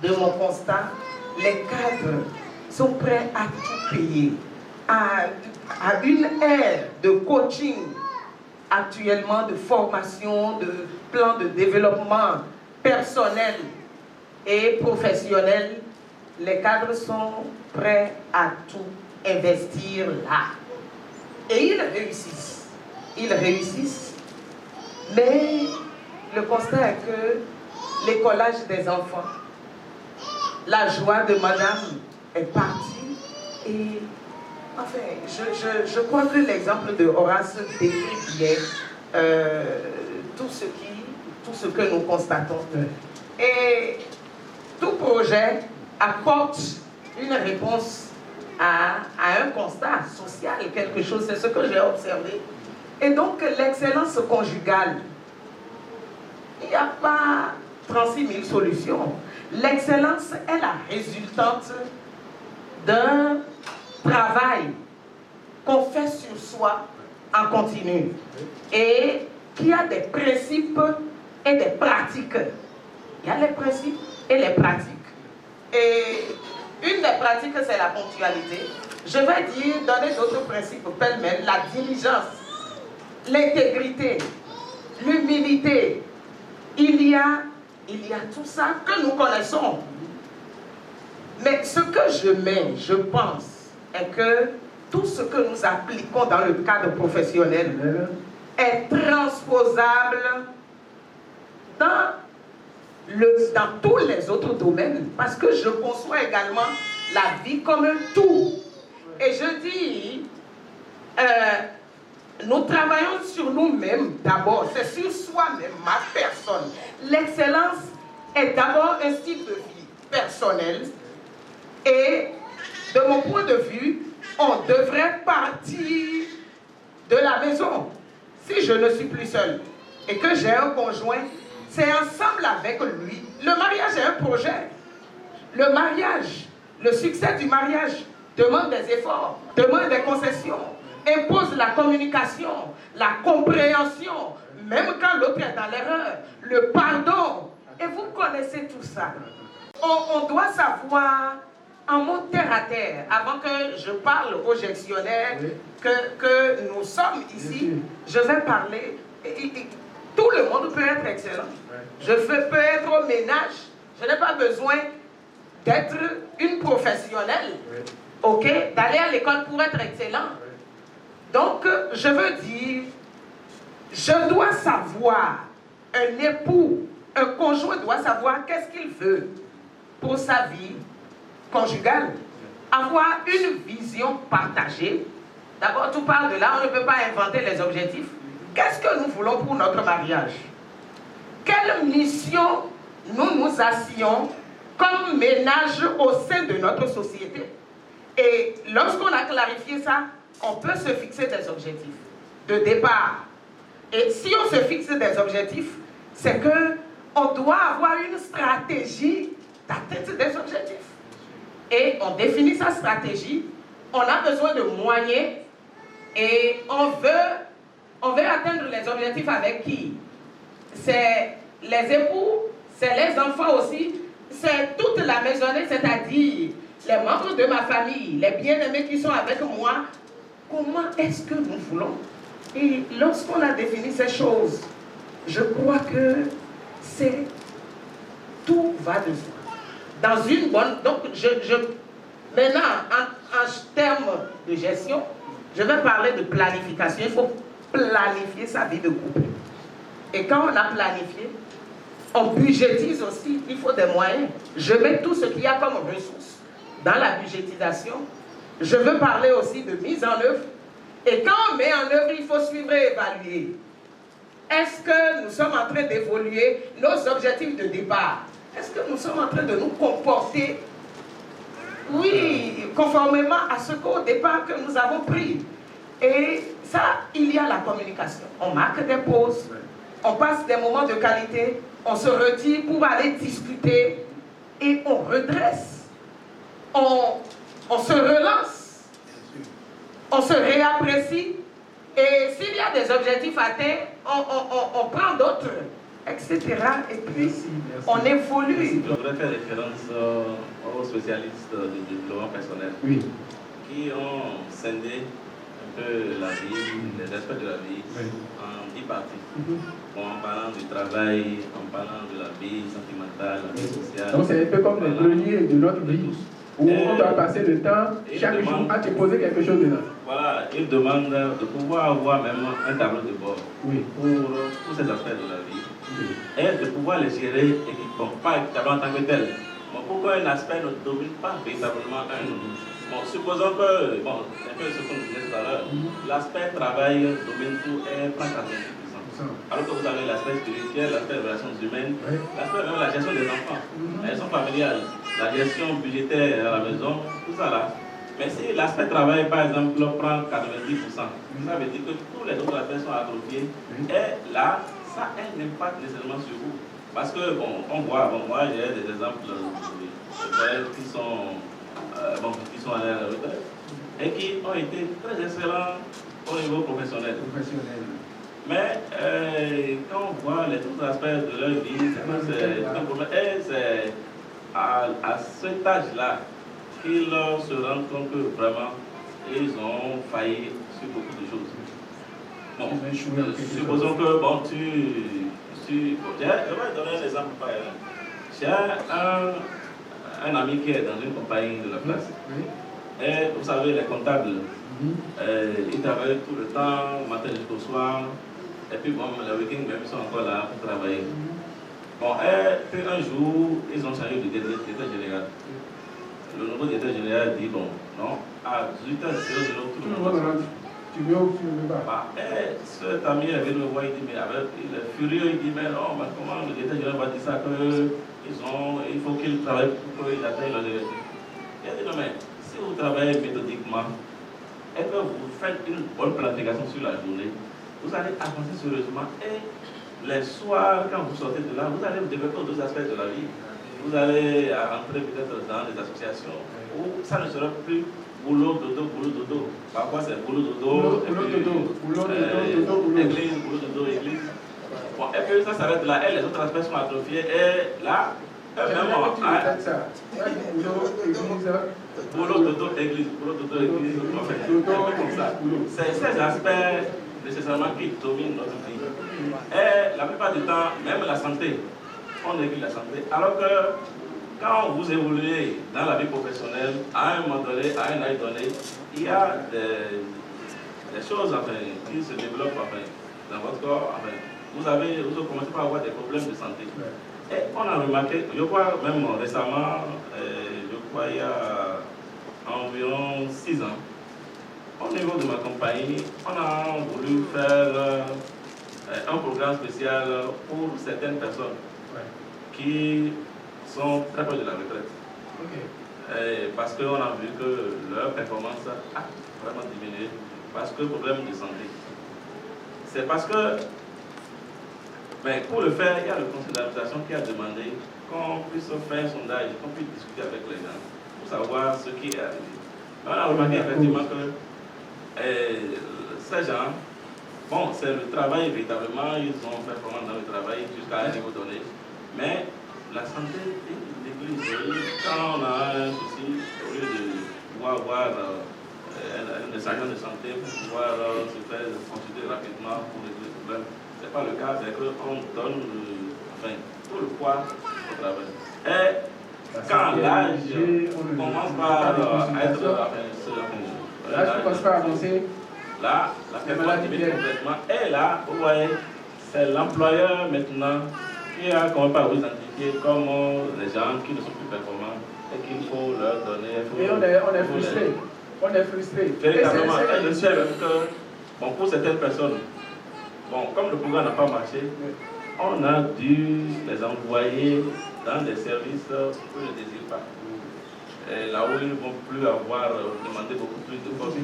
de mon constat. Les cadres sont prêts à tout payer, à une ère de coaching actuellement, de formation, de plan de développement personnel et professionnel. Les cadres sont prêts à tout investir là. Et ils réussissent. Ils réussissent. Mais le constat est que l'écolage des enfants, la joie de madame est partie. Et enfin, je crois que l'exemple de Horace décrit bien tout ce que nous constatons. Et tout projet apporte une réponse à un constat social, quelque chose, c'est ce que j'ai observé. Et donc l'excellence conjugale, il n'y a pas 36 000 solutions. L'excellence est la résultante d'un travail qu'on fait sur soi en continu et qui a des principes et des pratiques. Il y a les principes et les pratiques. Et une des pratiques, c'est la ponctualité. Je vais donner d'autres principes pêle-mêle: la diligence, l'intégrité, l'humilité. Il y a tout ça que nous connaissons. Mais ce que je pense, est que tout ce que nous appliquons dans le cadre professionnel est transposable dans tous les autres domaines, parce que je conçois également la vie comme un tout. Et je dis, nous travaillons sur nous-mêmes d'abord, c'est sur soi-même, ma personne. L'excellence est d'abord un style de vie personnel, et de mon point de vue, on devrait partir de la maison. Si je ne suis plus seul, et que j'ai un conjoint, c'est ensemble avec lui. Le mariage est un projet. Le mariage, le succès du mariage demande des efforts, demande des concessions, impose la communication, la compréhension, même quand l'autre est dans l'erreur, le pardon. Et vous connaissez tout ça. On doit savoir, en mot terre à terre, avant que je parle aux gestionnaires que nous sommes ici, je vais parler. Tout le monde peut être excellent. Je peux être au ménage. Je n'ai pas besoin d'être une professionnelle, ok, d'aller à l'école pour être excellent. Donc, je veux dire, je dois savoir, un époux, un conjoint doit savoir qu'est-ce qu'il veut pour sa vie conjugale. Avoir une vision partagée. D'abord, tout part de là, on ne peut pas inventer les objectifs. Qu'est-ce que nous voulons pour notre mariage? Quelle mission nous asseyons comme ménage au sein de notre société? Et lorsqu'on a clarifié ça, on peut se fixer des objectifs de départ. Et si on se fixe des objectifs, c'est qu'on doit avoir une stratégie d'atteinte des objectifs. Et on définit sa stratégie, on a besoin de moyens et on veut atteindre les objectifs avec qui? C'est les époux, c'est les enfants aussi, c'est toute la maisonnée, c'est-à-dire les membres de ma famille, les bien-aimés qui sont avec moi. Comment est-ce que nous voulons? Et lorsqu'on a défini ces choses, je crois que tout va de soi. Dans une bonne... Donc, maintenant, en termes de gestion, je vais parler de planification. Il faut planifier sa vie de couple. Et quand on a planifié, on budgétise aussi, il faut des moyens. Je mets tout ce qu'il y a comme ressources dans la budgétisation. Je veux parler aussi de mise en œuvre. Et quand on met en œuvre, il faut suivre et évaluer. Est-ce que nous sommes en train d'évoluer nos objectifs de départ? Est-ce que nous sommes en train de nous comporter, oui, conformément à ce qu'au départ que nous avons pris? Et ça, il y a la communication. On marque des pauses, on passe des moments de qualité, on se retire pour aller discuter et on redresse. On se relance, on se réapprécie. Et s'il y a des objectifs atteints, on prend d'autres, etc. Et puis, on évolue. Je voudrais faire référence aux spécialistes du développement personnel qui ont scindé un peu la vie, les aspects de la vie en 10 parties. Bon, en parlant du travail, en parlant de la vie sentimentale, la vie sociale. Donc c'est un peu comme les greniers de notre vie, où on doit passer le temps chaque jour à te poser quelque chose dedans. Voilà, il demande de pouvoir avoir même un tableau de bord pour ces aspects de la vie et de pouvoir les gérer, pas équitablement en tant que tel. Bon, pourquoi un aspect ne domine pas véritablement un autre? Bon, supposons que, bon, un peu ce qu'on disait tout à l'heure, l'aspect travail domine tout et prend 90%. Alors que vous avez l'aspect spirituel, l'aspect des relations humaines, l'aspect de la gestion des enfants, la gestion familiale, la gestion budgétaire à la maison, tout ça là. Mais si l'aspect travail, par exemple, prend 90%, ça veut dire que tous les autres aspects sont atrophiés. Et là, ça a un impact nécessairement sur vous. Parce que, bon, on voit, moi j'ai des exemples de collègues qui sont allés à la retraite et qui ont été très excellents au niveau professionnel. Mais quand on voit les autres aspects de leur vie, c'est un problème. Et c'est à cet âge-là qu'ils se rendent compte que vraiment, ils ont failli sur beaucoup de choses. Bon, supposons que, bon, je vais donner un exemple par exemple. J'ai un ami qui est dans une compagnie de la place. Et vous savez, les comptables, ils travaillent tout le temps, matin jusqu'au soir. Et puis bon, le week-end même, ils sont encore là pour travailler. Bon, et puis un jour, ils ont changé de directeur général. Le nouveau directeur général dit, bon, non, à 18h00, tout le monde. Tu veux ou tu ne veux pas? Et cet ami est venu me voir, il dit, mais il est furieux, il dit, mais non, mais comment le directeur général va dire ça, il faut qu'il travaille pour qu'ils atteignent leur objectif. Il a dit, non, mais si vous travaillez méthodiquement et que vous faites une bonne planification sur la journée, vous allez avancer sérieusement et les soirs, quand vous sortez de là, vous allez vous développer d'autres aspects de la vie. Vous allez rentrer peut-être dans des associations où ça ne sera plus boulot, dodo, boulot, dodo. Parfois c'est boulot, dodo, église, boulot, dodo, église. Bon, et puis ça s'arrête là, et les autres aspects sont atrophiés, et là, eux-mêmes, boulot, dodo, église, boulot, dodo, église, en fait, comme ça. C'est ces aspects nécessairement qui dominent notre vie. Et la plupart du temps, même la santé, on néglige la santé, alors que quand vous évoluez dans la vie professionnelle, à un moment donné, à un âge donné, il y a des choses enfin, qui se développent enfin, dans votre corps. Enfin, vous commencez par avoir des problèmes de santé. Et on a remarqué, je crois même récemment, je crois il y a environ 6 ans, au niveau de ma compagnie, on a voulu faire un programme spécial pour certaines personnes qui sont très proches de la retraite. Parce qu'on a vu que leur performance a vraiment diminué parce que problème de santé. C'est parce que, mais pour le faire, il y a le conseil d'administration qui a demandé qu'on puisse faire un sondage, qu'on puisse discuter avec les gens pour savoir ce qui est arrivé. On a remarqué effectivement que ces gens, bon, c'est le travail véritablement, ils ont performé dans le travail jusqu'à un niveau donné, mais la santé est négligée. Quand on a un souci, au lieu de pouvoir avoir un agent de santé pour pouvoir se faire consulter rapidement pour régler le problème, ce n'est pas le cas, c'est qu'on donne enfin, tout le poids au travail. Et quand l'âge commence par être l'âge commence par avancer. Là, la performance diminue complètement. Et là, vous voyez, c'est l'employeur maintenant qui a commencé à vous identifier comme les gens qui ne sont plus performants et qu'il faut leur donner. Et on est frustré. On est frustré. Véritablement, et je sais même que, bon, pour certaines personnes, bon, comme le programme n'a pas marché, on a dû les envoyer dans des services qu'ils ne désirent pas. Et là où ils ne vont plus avoir demandé beaucoup plus de force.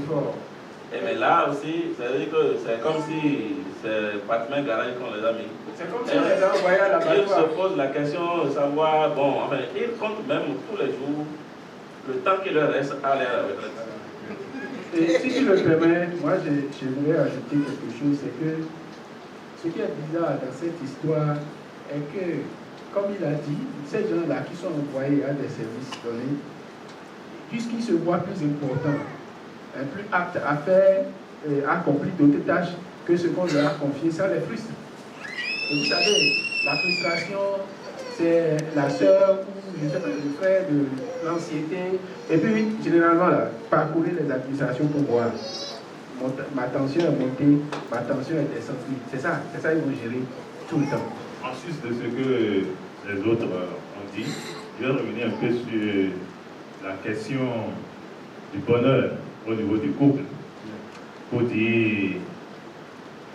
Et mais là aussi, c'est-à-dire que c'est comme si c'est Patman Garage qu'on les a mis. C'est comme si on les a envoyés à la Ils se posent la question de savoir, bon, enfin, ils comptent même tous les jours le temps qu'il leur reste à aller à la retraite. Et si tu le permets, moi je voulais ajouter quelque chose, c'est que ce qui est bizarre dans cette histoire est que, comme il a dit, ces gens-là qui sont envoyés à des services donnés, puisqu'ils se voient plus importants, plus aptes à faire, accomplir d'autres tâches que ce qu'on leur a confié, ça les frustre. Et vous savez, la frustration, c'est la sœur ou je sais pas, le frère de l'anxiété. Et puis, généralement, là, parcourir les administrations pour voir. Ma tension est montée, ma tension est descendue. C'est ça, ils vont gérer tout le temps. En sus de ce que les autres ont dit, je vais revenir un peu sur la question du bonheur au niveau du couple. Pour dire,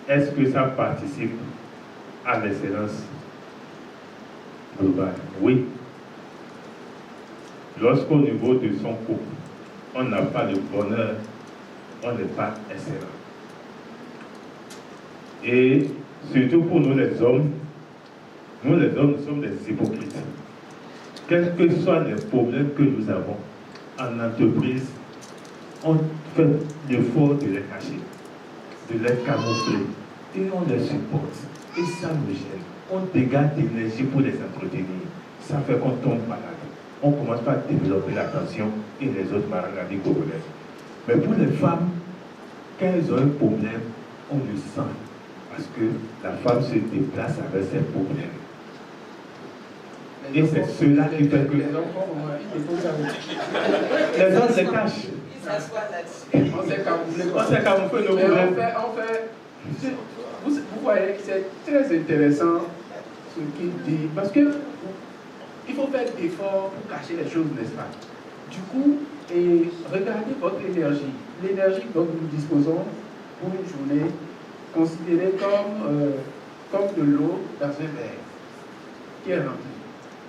est-ce que ça participe à l'excellence globale? Oui. Lorsqu'au niveau de son couple, on n'a pas de bonheur, on n'est pas excellent. Et surtout pour nous les hommes, nous sommes des hypocrites. Quels que soient les problèmes que nous avons en entreprise, on fait l'effort de les cacher, de les camoufler, et on les supporte. Et ça nous gêne. On dégage d'énergie pour les entretenir. Ça fait qu'on tombe malade. On commence par développer la tension et les autres maladies congolaises. Mais pour les femmes, quand elles ont un problème, on le sent. Parce que la femme se déplace avec ses problèmes. Et c'est cela qui fait que les hommes se cachent. On s'est camouflé nos problèmes. Vous voyez, c'est très intéressant ce qu'il dit. Parce que il faut faire d'efforts pour cacher les choses, n'est-ce pas? Du coup, regardez votre énergie. L'énergie dont nous disposons pour une journée, considérée comme de l'eau dans un verre qui est rempli,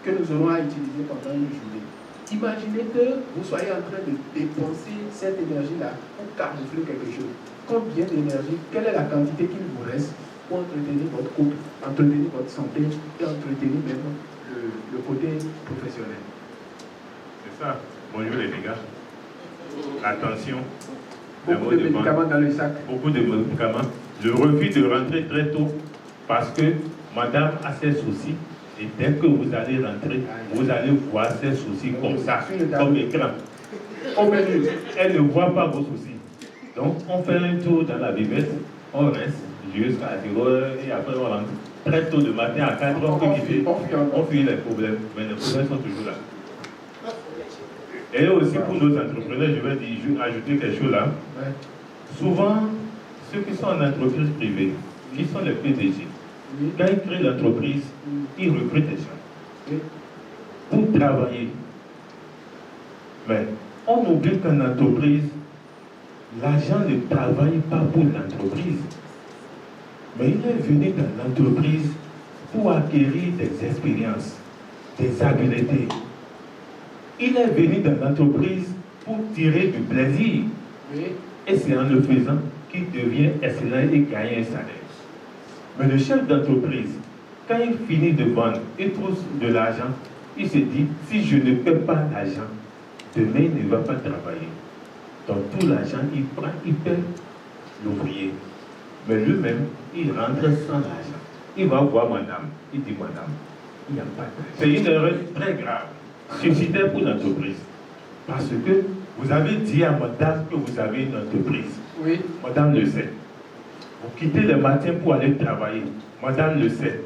que nous aurons à utiliser pendant une journée. Imaginez que vous soyez en train de dépenser cette énergie-là pour camoufler quelque chose. Combien d'énergie, quelle est la quantité qu'il vous reste pour entretenir votre couple, entretenir votre santé et entretenir même le côté professionnel. C'est ça. Bonjour les dégâts. La tension. Beaucoup de médicaments dans le sac. Beaucoup de médicaments. Le refus de rentrer très tôt parce que madame a ses soucis. Et dès que vous allez rentrer, vous allez voir ses soucis comme ça, comme écran. Au menu, elle ne voit pas vos soucis. Donc, on fait un tour dans la buvette, on reste jusqu'à 0h et après on rentre. Très tôt le matin à 4h, on fuit les problèmes, mais les problèmes sont toujours là. Et aussi pour nos entrepreneurs, je vais ajouter quelque chose là. Souvent, ceux qui sont en entreprise privée, qui sont les PDG, quand ils créent l'entreprise, ils recrutent des gens pour travailler. Mais on oublie qu'en entreprise, l'agent ne travaille pas pour l'entreprise. Mais il est venu dans l'entreprise pour acquérir des expériences, des habiletés. Il est venu dans l'entreprise pour tirer du plaisir. Et c'est en le faisant qu'il devient excellent et gagne un salaire. Mais le chef d'entreprise, quand il finit de vendre et trouve de l'argent, il se dit, si je ne paie pas l'argent, demain il ne va pas travailler. Donc tout l'argent, il prend, il paie l'ouvrier. Mais lui-même, il rentre sans l'argent. Il va voir madame. Il dit, madame, il n'y a pas d'argent. C'est une erreur très grave, suscitée pour l'entreprise. Parce que vous avez dit à madame que vous avez une entreprise. Oui. Madame le sait. Vous quittez le matin pour aller travailler. Madame le sait.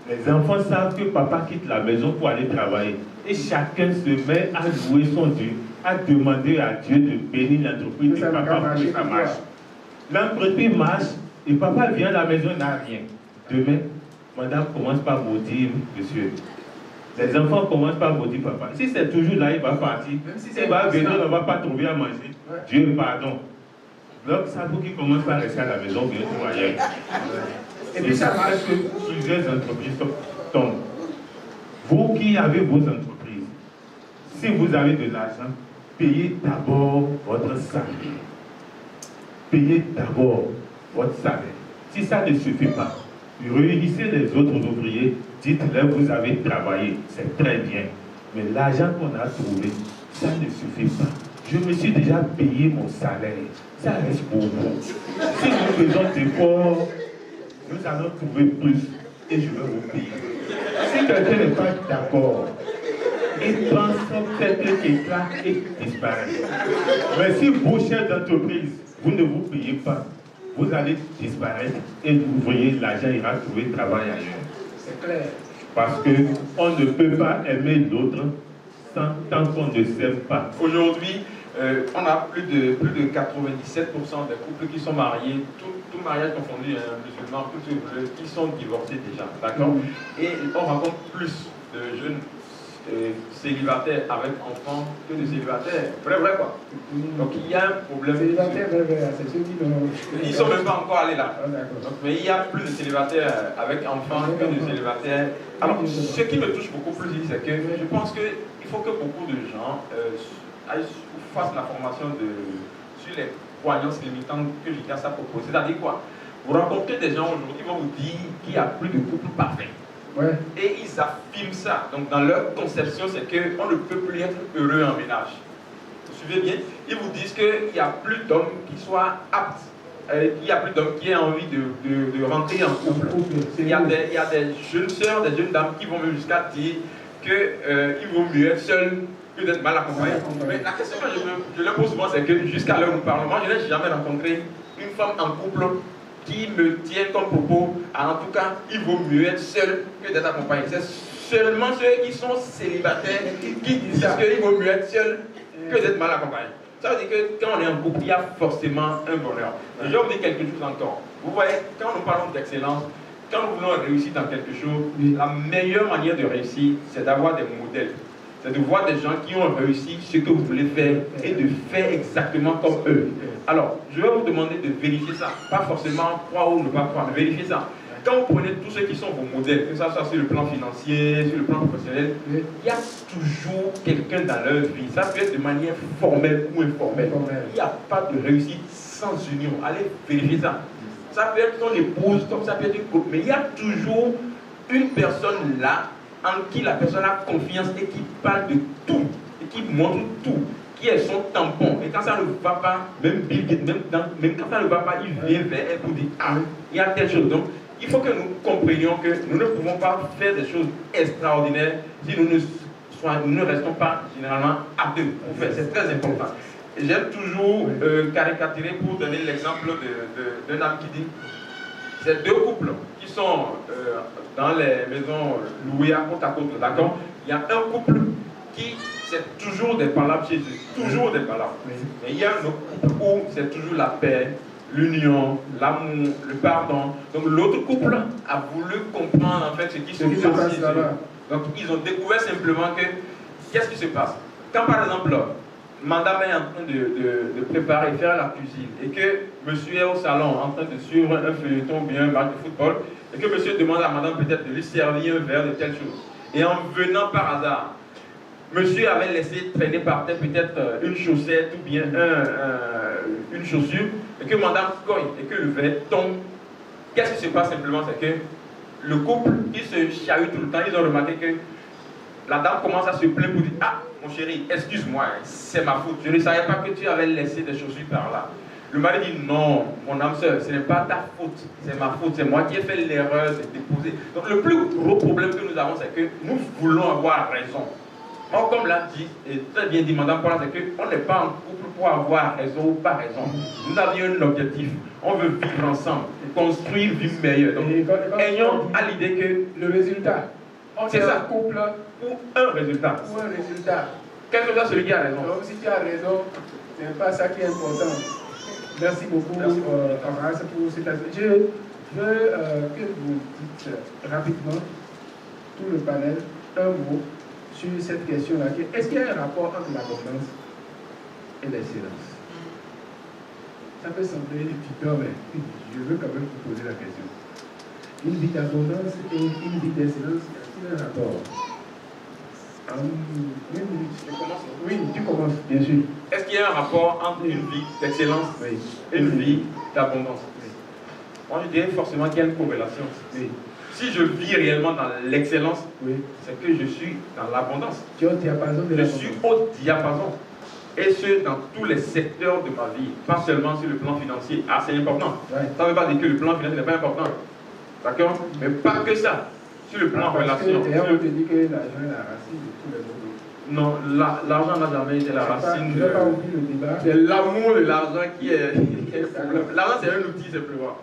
Les enfants savent que papa quitte la maison pour aller travailler. Et chacun se met à louer son Dieu, à demander à Dieu de bénir l'entreprise de papa pour que ça marche. L'entreprise marche et papa vient à la maison, n'a rien. Demain, madame commence par maudire monsieur. Les enfants commencent par maudire papa. Si c'est toujours là, il va partir. Il va venir, on ne va pas trouver à manger. Dieu pardon. Donc, ça vous qui commence par rester à la maison, bien sûr, ailleurs. Et puis ça marche que plusieurs entreprises tombent. Vous qui avez vos entreprises, si vous avez de l'argent, payez d'abord votre salaire. Payez d'abord votre salaire. Si ça ne suffit pas, réunissez les autres ouvriers, dites-leur vous avez travaillé, c'est très bien. Mais l'argent qu'on a trouvé, ça ne suffit pas. Je me suis déjà payé mon salaire. Ça reste pour vous. Si nous faisons des efforts, nous allons trouver plus et je vais vous payer. Si quelqu'un n'est pas d'accord, il prend son tête éclat et disparaît. Mais si vous, chef d'entreprise, vous ne vous payez pas, vous allez disparaître et vous voyez l'argent ira trouver travail ailleurs. C'est clair. Parce qu'on ne peut pas aimer l'autre tant qu'on ne s'aime pas. Aujourd'hui, on a plus de 97% des couples qui sont mariés, tout mariage confondu, musulmans, qui sont divorcés déjà, d'accord? Et on rencontre plus de jeunes célibataires avec enfants que de célibataires. Vrai, quoi. Donc il y a un problème. Célibataires, c'est ceux qui n'ont... Ils ne sont même pas encore allés là. Donc, mais il y a plus de célibataires avec enfants que de célibataires. Alors, ce qui me touche beaucoup plus, c'est que je pense qu'il faut que beaucoup de gens fassent la formation sur les croyances limitantes que JICAS a proposées. C'est-à-dire quoi? Vous rencontrez des gens aujourd'hui qui vont vous dire qu'il n'y a plus de couple parfait. Ouais. Et ils affirment ça. Donc dans leur conception, c'est qu'on ne peut plus être heureux en ménage. Vous suivez bien? Ils vous disent qu'il n'y a plus d'hommes qui soient aptes, qu'il n'y a plus d'hommes qui aient envie de rentrer en couple. Il y a des jeunes sœurs, des jeunes dames qui vont même jusqu'à dire qu'il vaut mieux être seul que d'être mal accompagné. Mais la question que je leur pose souvent, c'est que jusqu'à l'heure où nous parlons, moi je n'ai jamais rencontré une femme en couple qui me tient comme propos, en tout cas, il vaut mieux être seul que d'être accompagné. C'est seulement ceux qui sont célibataires qui disent qu'il vaut mieux être seul que d'être mal accompagné. Ça veut dire que quand on est en couple, il y a forcément un bonheur. Et je vais vous dire quelque chose encore. Vous voyez, quand nous parlons d'excellence, quand nous voulons réussir dans quelque chose, la meilleure manière de réussir, c'est d'avoir des modèles. C'est de voir des gens qui ont réussi ce que vous voulez faire et de faire exactement comme eux. Alors, je vais vous demander de vérifier ça. Pas forcément croire ou ne pas croire, mais vérifier ça. Quand vous prenez tous ceux qui sont vos modèles, que ce soit sur le plan financier, sur le plan professionnel, il y a toujours quelqu'un dans leur vie. Ça peut être de manière formelle ou informelle. Il n'y a pas de réussite sans union. Allez vérifier ça. ça peut être son épouse, comme ça peut être une couple, mais il y a toujours une personne là en qui la personne a confiance et qui parle de tout, et qui montre tout, qui est son tampon. Et quand ça ne va pas, même Bill Gates, même quand ça ne va pas, il vient vers elle pour dire, ah, il y a telle chose. Donc, il faut que nous comprenions que nous ne pouvons pas faire des choses extraordinaires si nous ne restons pas généralement à deux pour faire. C'est très important. J'aime toujours caricaturer pour donner l'exemple d'un homme qui dit, c'est deux couples qui sont dans les maisons louées à côte, d'accord? Il y a un couple qui, c'est toujours des palabres chez eux, toujours des palabres. Mais il y a un autre couple où c'est toujours la paix, l'union, l'amour, le pardon. Donc l'autre couple a voulu comprendre en fait ce qui se passe là-bas. Donc ils ont découvert simplement que, qu'est-ce qui se passe? Quand par exemple, madame est en train de préparer, faire la cuisine, et que monsieur est au salon en train de suivre un feuilleton ou bien un match de football, et que monsieur demande à madame peut-être de lui servir un verre de telle chose. Et en venant par hasard, monsieur avait laissé traîner par terre peut-être une chaussette ou bien une chaussure, et que madame cogne et que le verre tombe. Qu'est-ce qui se passe simplement? C'est que le couple qui se chahute tout le temps, ils ont remarqué que la dame commence à se plaindre pour dire, ah, mon chéri, excuse-moi, c'est ma faute. Je ne savais pas que tu avais laissé des chaussures par là. Le mari dit, non, mon âme sœur, ce n'est pas ta faute, c'est ma faute, c'est moi qui ai fait l'erreur de déposer. Donc le plus gros problème que nous avons, c'est que nous voulons avoir raison. Or, comme l'a dit, et très bien dit Madame Paula, c'est qu'on n'est pas en couple pour avoir raison ou pas raison. Nous avions un objectif, on veut vivre ensemble, construire une vie meilleure. Donc, ayons à l'idée que le résultat, c'est ça, couple ou un résultat. Ou un résultat. Quel que soit celui qui a raison. Donc, si tu as raison, ce n'est pas ça qui est important. Merci beaucoup, Horace, pour cette aspect. Je veux que vous dites rapidement, tout le panel, un mot sur cette question-là. Est-ce qu'il y a un rapport entre l'abondance et l'excellence? Ça peut sembler évident, mais je veux quand même vous poser la question. Une vie d'abondance et une vie d'excellence, y a-t-il un rapport? Oui, tu commences, bien sûr. Est-ce qu'il y a un rapport entre une vie d'excellence et une vie d'abondance? Moi, je dirais forcément qu'il y a une corrélation. Si je vis réellement dans l'excellence, c'est que je suis dans l'abondance. Tu es au diapason de l'abondance. Je suis au diapason. Et ce, dans tous les secteurs de ma vie, pas seulement sur le plan financier. Ah, c'est important. Ça ne veut pas dire que le plan financier n'est pas important. D'accord? Mais pas que ça. Sur le plan relation. On te dit que l'argent est la racine de tous les autres. Non, l'argent n'a jamais été la racine. Je ne vais pas oublier le débat. C'est l'amour de l'argent qui est le problème. L'argent, c'est un outil simplement.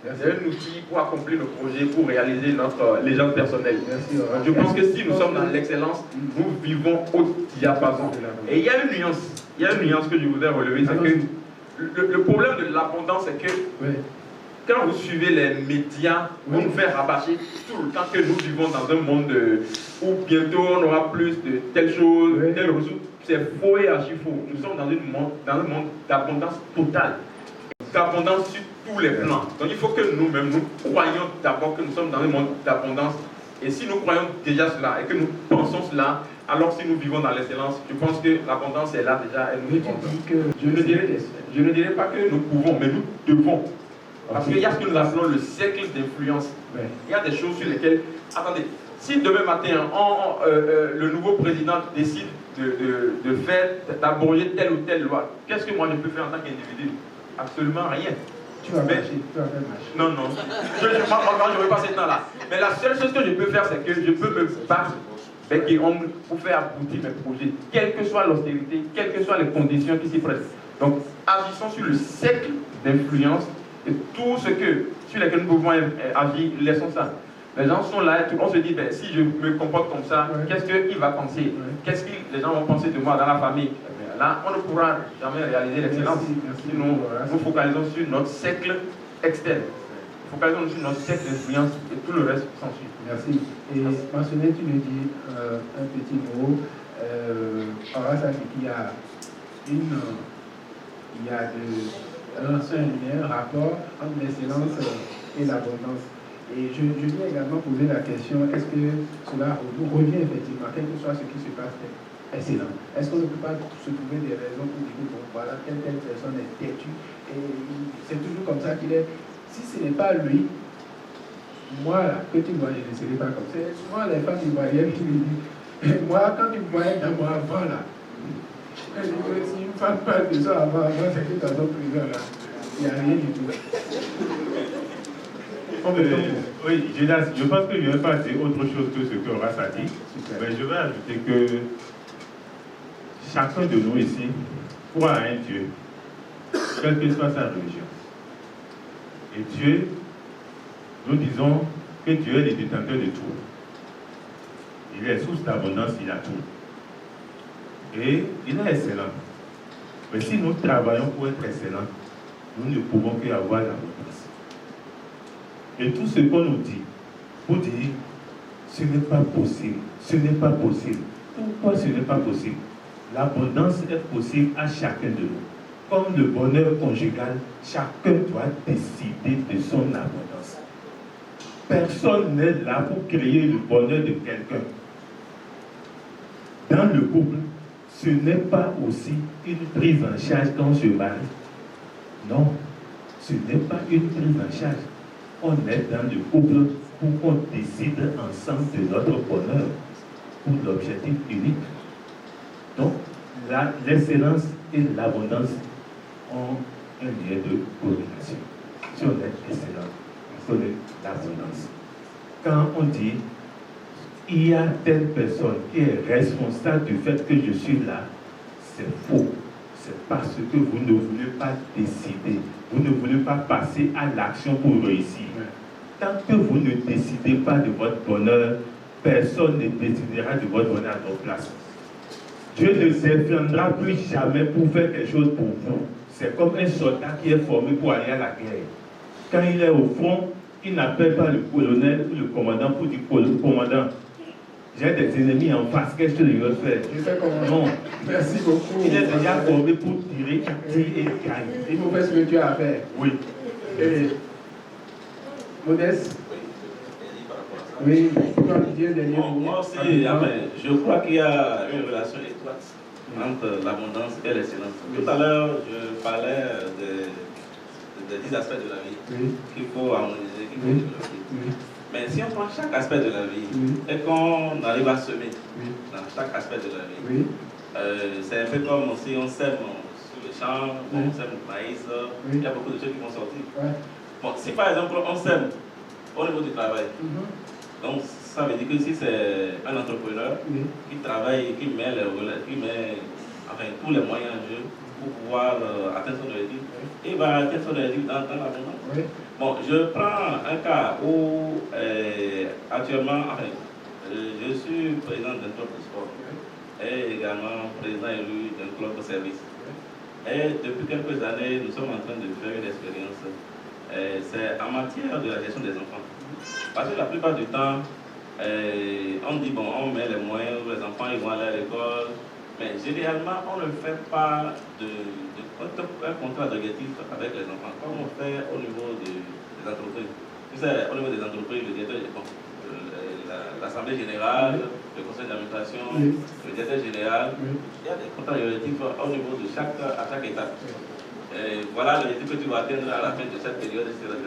C'est un outil pour accomplir le projet, pour réaliser notre légende personnelle. Merci, je pense que si nous sommes dans l'excellence, nous vivons au diapason. Et il y a une nuance que je voudrais relever, c'est que le problème de l'abondance, c'est que quand vous suivez les médias, vous nous faites rabâcher tout le temps que nous vivons dans un monde où bientôt on aura plus de telle chose, telle ressource. C'est faux et archi faux. Nous sommes dans un monde d'abondance totale. D'abondance sur tous les plans. Donc il faut que nous-mêmes, nous croyons d'abord que nous sommes dans un monde d'abondance. Et si nous croyons déjà cela et que nous pensons cela, alors si nous vivons dans l'excellence, je pense que l'abondance est là déjà. Et nous je ne dirais pas que nous pouvons, mais nous devons. Parce qu'il y a ce que nous appelons le cercle d'influence. Il y a des choses sur lesquelles... Attendez, si demain matin, le nouveau président décide d'abroger telle ou telle loi, qu'est-ce que moi je peux faire en tant qu'individu? Absolument rien. Tu vas marcher, tu vas faire marcher. Non, non. Je ne veux pas ce temps-là. Mais la seule chose que je peux faire, c'est que je peux me battre avec les hommes pour faire aboutir mes projets, quelle que soit l'austérité, quelles que soient les conditions qui s'y prêtent. Donc, agissons sur le cercle d'influence et tout ce sur lequel nous pouvons agir, laissons ça. Les gens sont là, on se dit, ben, si je me comporte comme ça, qu'est-ce qu'il va penser? Qu'est-ce que les gens vont penser de moi dans la famille? Là, on ne pourra jamais réaliser l'excellence si nous focalisons sur notre cercle externe. Focalisons sur notre cercle d'influence et tout le reste s'ensuit. Merci. Et mentionner, tu me dis un petit mot. Horace a dit qu'il y a un rapport entre l'excellence et l'abondance. Et je viens également poser la question, est-ce que cela nous revient effectivement, quel que soit ce qui se passe? Excellent. Est-ce qu'on ne peut pas se trouver des raisons pour dire, bon, voilà, telle personne est têtue, et c'est toujours comme ça qu'il est. si ce n'est pas lui, moi, là, que tu vois, je ne serai pas comme ça. Souvent, les femmes ivoiriennes qui me disent, moi, quand tu me voyais dans moi avant, là, si une femme parle de ça avant, c'est que dans notre prison, là, il n'y a rien du tout. Oui, je pense que je ne vais pas dire autre chose que ce que Horace a dit, mais je vais ajouter que chacun de nous ici croit à un Dieu, quelle que soit sa religion. Et Dieu, nous disons que Dieu est le détenteur de tout. Il est source d'abondance, il a tout. Et il est excellent. Mais si nous travaillons pour être excellents, nous ne pouvons qu'avoir l'abondance. Et tout ce qu'on nous dit, pour dire, ce n'est pas possible, ce n'est pas possible. Pourquoi ce n'est pas possible? L'abondance est possible à chacun de nous. Comme le bonheur conjugal, chacun doit décider de son abondance. Personne n'est là pour créer le bonheur de quelqu'un. Dans le couple, ce n'est pas aussi une prise en charge quand je marie. Non, ce n'est pas une prise en charge. On est dans le couple pour qu'on décide ensemble de notre bonheur pour l'objectif unique. Donc, l'excellence et l'abondance ont un lien de corrélation. Si on est excellent, il faut l'abondance. Quand on dit il y a telle personne qui est responsable du fait que je suis là, c'est faux. C'est parce que vous ne voulez pas décider. Vous ne voulez pas passer à l'action pour réussir. Tant que vous ne décidez pas de votre bonheur, personne ne décidera de votre bonheur à votre place. Dieu ne s'infirmera plus jamais pour faire quelque chose pour vous. C'est comme un soldat qui est formé pour aller à la guerre. Quand il est au front, il n'appelle pas le colonel ou le commandant pour dire commandant, j'ai des ennemis en face, qu'est-ce que je vais faire? Je fais comment? Non. Merci beaucoup. Il est déjà formé pour tirer, et gagner. Il faut faire ce que tu as à faire. Oui. Et Modeste? Oui, moi aussi, je crois qu'il y a une relation étroite entre l'abondance et l'excellence. Tout à l'heure, je parlais des 10 aspects de la vie qu'il faut harmoniser, qu'il faut développer. Mais si on prend chaque aspect de la vie et qu'on arrive à semer dans chaque aspect de la vie, c'est un peu comme si on sème sur le champ, on sème le maïs, il y a beaucoup de choses qui vont sortir. Bon, si par exemple on sème au niveau du travail, donc ça veut dire que si c'est un entrepreneur qui travaille, qui met tous les moyens en jeu pour pouvoir atteindre son objectif, il va atteindre son objectif dans l'abondance. Bon, je prends un cas où actuellement, je suis président d'un club de sport et également président élu d'un club de service. Et depuis quelques années, nous sommes en train de faire une expérience. C'est en matière de la gestion des enfants. Parce que la plupart du temps, on dit, bon, on met les moyens, les enfants ils vont aller à l'école, mais généralement, on ne fait pas un contrat d'objectif avec les enfants, comme on fait au niveau des entreprises. Tu sais, au niveau des entreprises, le directeur, l'Assemblée générale, le conseil d'administration, le directeur général, il y a des contrats d'objectifs au niveau de à chaque étape. Voilà l'objectif que tu vas atteindre à la fin de cette période, etc.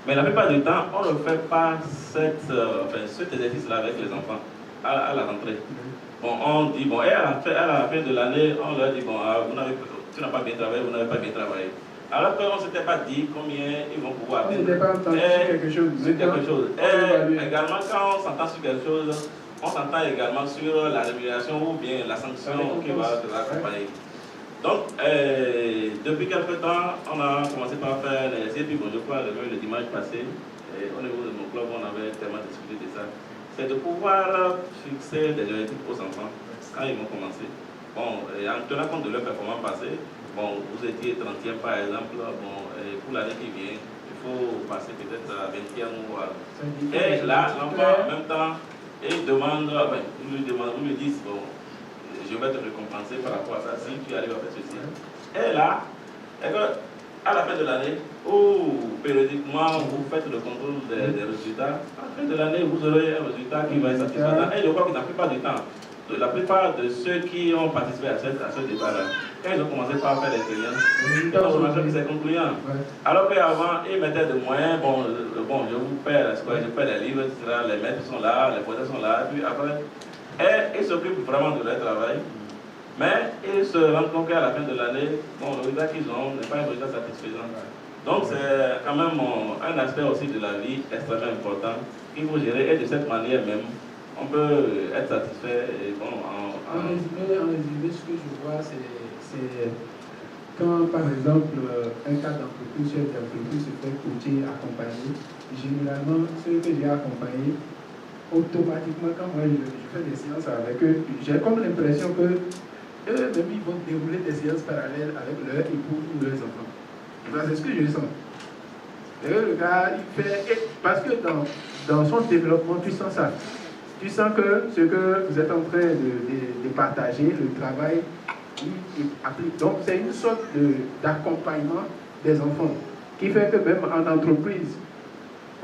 Mais la plupart du temps, on ne fait pas cet exercice-là avec les enfants à la rentrée. Bon, on dit, bon, et à la fin de l'année, on leur dit, bon, tu n'as pas bien travaillé, vous n'avez pas bien travaillé. Alors qu'on ne s'était pas dit combien ils vont pouvoir atteindre. On n'était pas entendu sur quelque chose. Et également, quand on s'entend sur quelque chose, on s'entend également sur la rémunération ou bien la sanction qui va de l'accompagner. Donc, depuis quelque temps, on a commencé par faire les essais, puis bon, je crois le dimanche passé, au niveau de mon club, on avait tellement discuté de ça. C'est de pouvoir fixer des objectifs aux enfants quand ils vont commencer. Bon, en tenant compte de leur performance passée, bon, vous étiez 30e par exemple, bon, pour l'année qui vient, il faut passer peut-être à 20e ou à... Et là, l'enfant, en même temps, il demande, vous lui dites, bon, je vais te récompenser par rapport à ça, si tu arrives à faire ceci. Et là, à la fin de l'année, ou périodiquement, vous faites le contrôle des résultats, à la fin de l'année, vous aurez un résultat qui va être satisfaisant. Et je crois que la plupart du temps, la plupart de ceux qui ont participé à ce débat-là, quand ils ont commencé par faire l'expérience, ils ont remarqué que c'est concluant. Alors qu'avant, ils mettaient des moyens, bon, je vous paie les livres, etc., les maîtres sont là, les professeurs sont là, puis après, et ils s'occupent vraiment de leur travail. Mais ils se rendent compte qu'à la fin de l'année, bon, le résultat qu'ils ont n'est pas un résultat satisfaisant. Donc c'est quand même un aspect aussi de la vie extrêmement important qu'il faut gérer, et de cette manière même, on peut être satisfait. Et bon, en résumé, ce que je vois, c'est quand par exemple un cas d'entreprise, chef d'entreprise se fait coacher, accompagner, généralement ceux que j'ai accompagnés, automatiquement quand moi je fais des séances avec eux, j'ai comme l'impression que eux-mêmes ils vont dérouler des séances parallèles avec leur époux ou leurs enfants. C'est ce que je sens. Et le gars, il fait, parce que dans son développement, tu sens ça. Tu sens que ce que vous êtes en train de partager, le travail, il applique. Donc, c'est une sorte d'accompagnement des enfants qui fait que même en entreprise,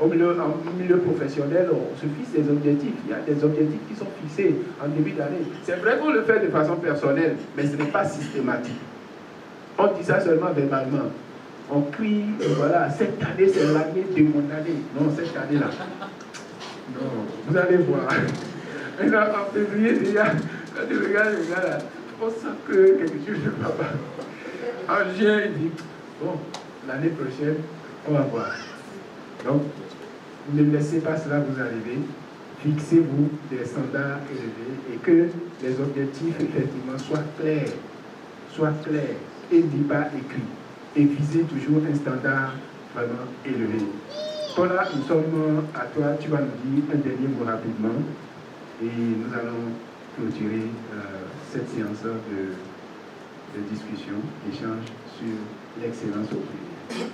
en milieu professionnel, on se fixe des objectifs. Il y a des objectifs qui sont fixés en début d'année. C'est vrai qu'on le fait de façon personnelle, mais ce n'est pas systématique. On dit ça seulement verbalement. On crie, voilà, cette année c'est l'année de mon année. Non, cette année-là. Non, vous allez voir. Maintenant, en février, déjà, quand tu regardes le gars là, on sent que quelque chose ne va pas. En juin, il dit, bon, l'année prochaine, on va voir. Donc, ne laissez pas cela vous arriver. Fixez-vous des standards élevés et que les objectifs, effectivement, soient clairs et n'y pas écrits. Et visez toujours un standard vraiment élevé. Paula, nous sommes à toi, tu vas nous dire un dernier mot rapidement et nous allons clôturer cette séance de discussion, d'échange sur l'excellence au privé.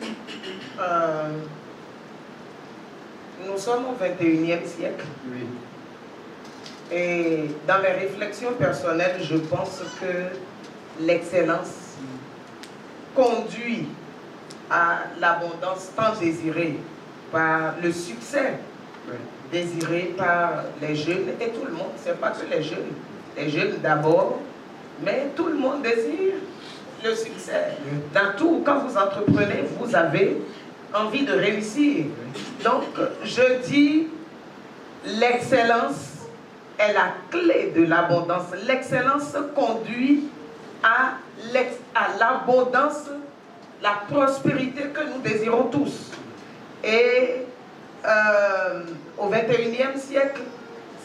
Nous sommes au 21e siècle. Oui. Et dans mes réflexions personnelles, je pense que l'excellence conduit à l'abondance tant désirée par le succès désiré par les jeunes et tout le monde. Ce n'est pas que les jeunes d'abord, mais tout le monde désire le succès. Dans tout, quand vous entreprenez, vous avez envie de réussir. Donc, je dis, l'excellence est la clé de l'abondance. L'excellence conduit à l'abondance, la prospérité que nous désirons tous. Et au 21e siècle,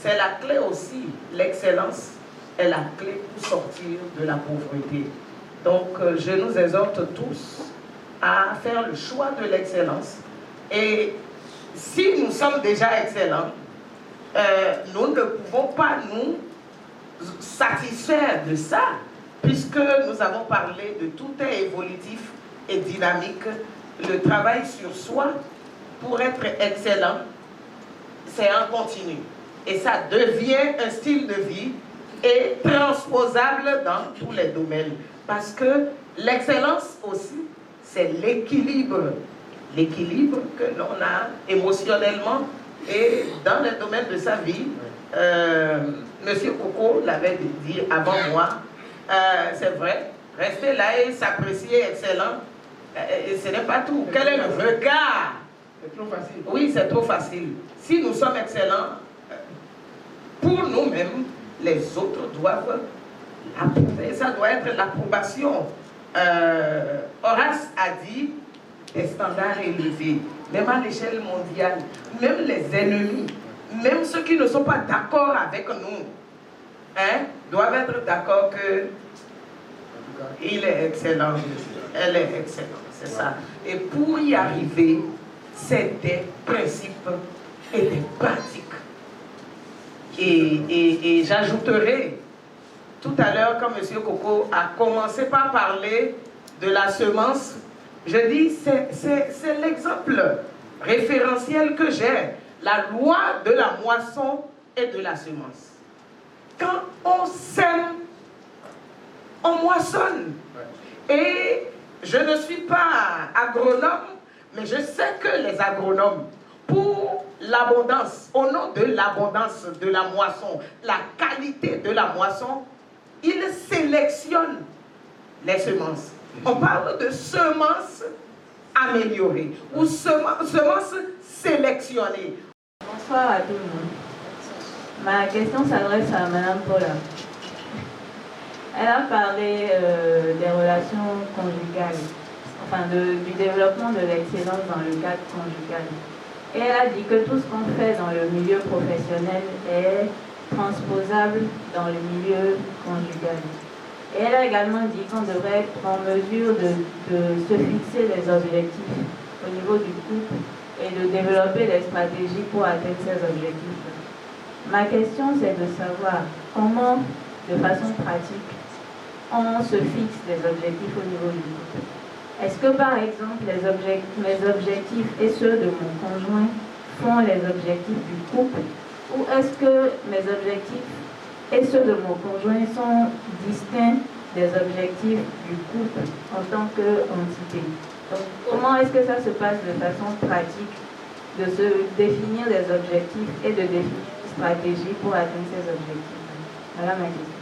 c'est la clé aussi. L'excellence est la clé pour sortir de la pauvreté. Donc, je nous exhorte tous à faire le choix de l'excellence. Et si nous sommes déjà excellents, nous ne pouvons pas nous satisfaire de ça, puisque nous avons parlé de tout est évolutif et dynamique. Le travail sur soi, pour être excellent, c'est un continu. Et ça devient un style de vie et transposable dans tous les domaines. Parce que l'excellence aussi, c'est l'équilibre. L'équilibre que l'on a émotionnellement et dans les domaines de sa vie. Monsieur Coco l'avait dit avant moi. C'est vrai, rester là et s'apprécier excellent, ce n'est pas tout. Quel est le regard? C'est trop facile. Oui, c'est trop facile. Si nous sommes excellents, pour nous-mêmes, les autres doivent approuver. Ça doit être l'approbation. Horace a dit des standards élevés, même à l'échelle mondiale, même les ennemis, même ceux qui ne sont pas d'accord avec nous, doivent être d'accord que il est excellent, elle est excellente, c'est ça. Et pour y arriver, c'est des principes et des pratiques. Et j'ajouterai, tout à l'heure, quand M. Coco a commencé par parler de la semence, je dis, c'est l'exemple référentiel que j'ai, la loi de la moisson et de la semence. Quand on sème, on moissonne. Et je ne suis pas agronome, mais je sais que les agronomes, pour l'abondance, au nom de l'abondance de la moisson, la qualité de la moisson, il sélectionne les semences. On parle de semences améliorées ou semences sélectionnées. Bonsoir à tout le monde. Ma question s'adresse à Madame Paula. Elle a parlé des relations conjugales, enfin du développement de l'excellence dans le cadre conjugal. Et elle a dit que tout ce qu'on fait dans le milieu professionnel est transposable dans le milieu conjugal. Et elle a également dit qu'on devrait être en mesure de se fixer les objectifs au niveau du couple et de développer les stratégies pour atteindre ces objectifs. Ma question, c'est de savoir comment, de façon pratique, on se fixe des objectifs au niveau du couple. Est-ce que, par exemple, mes objectifs et ceux de mon conjoint font les objectifs du couple, ou est-ce que mes objectifs et ceux de mon conjoint sont distincts des objectifs du couple en tant qu'entité? Donc, comment est-ce que ça se passe de façon pratique, de se définir des objectifs et de définir une stratégie pour atteindre ces objectifs? Voilà ma question.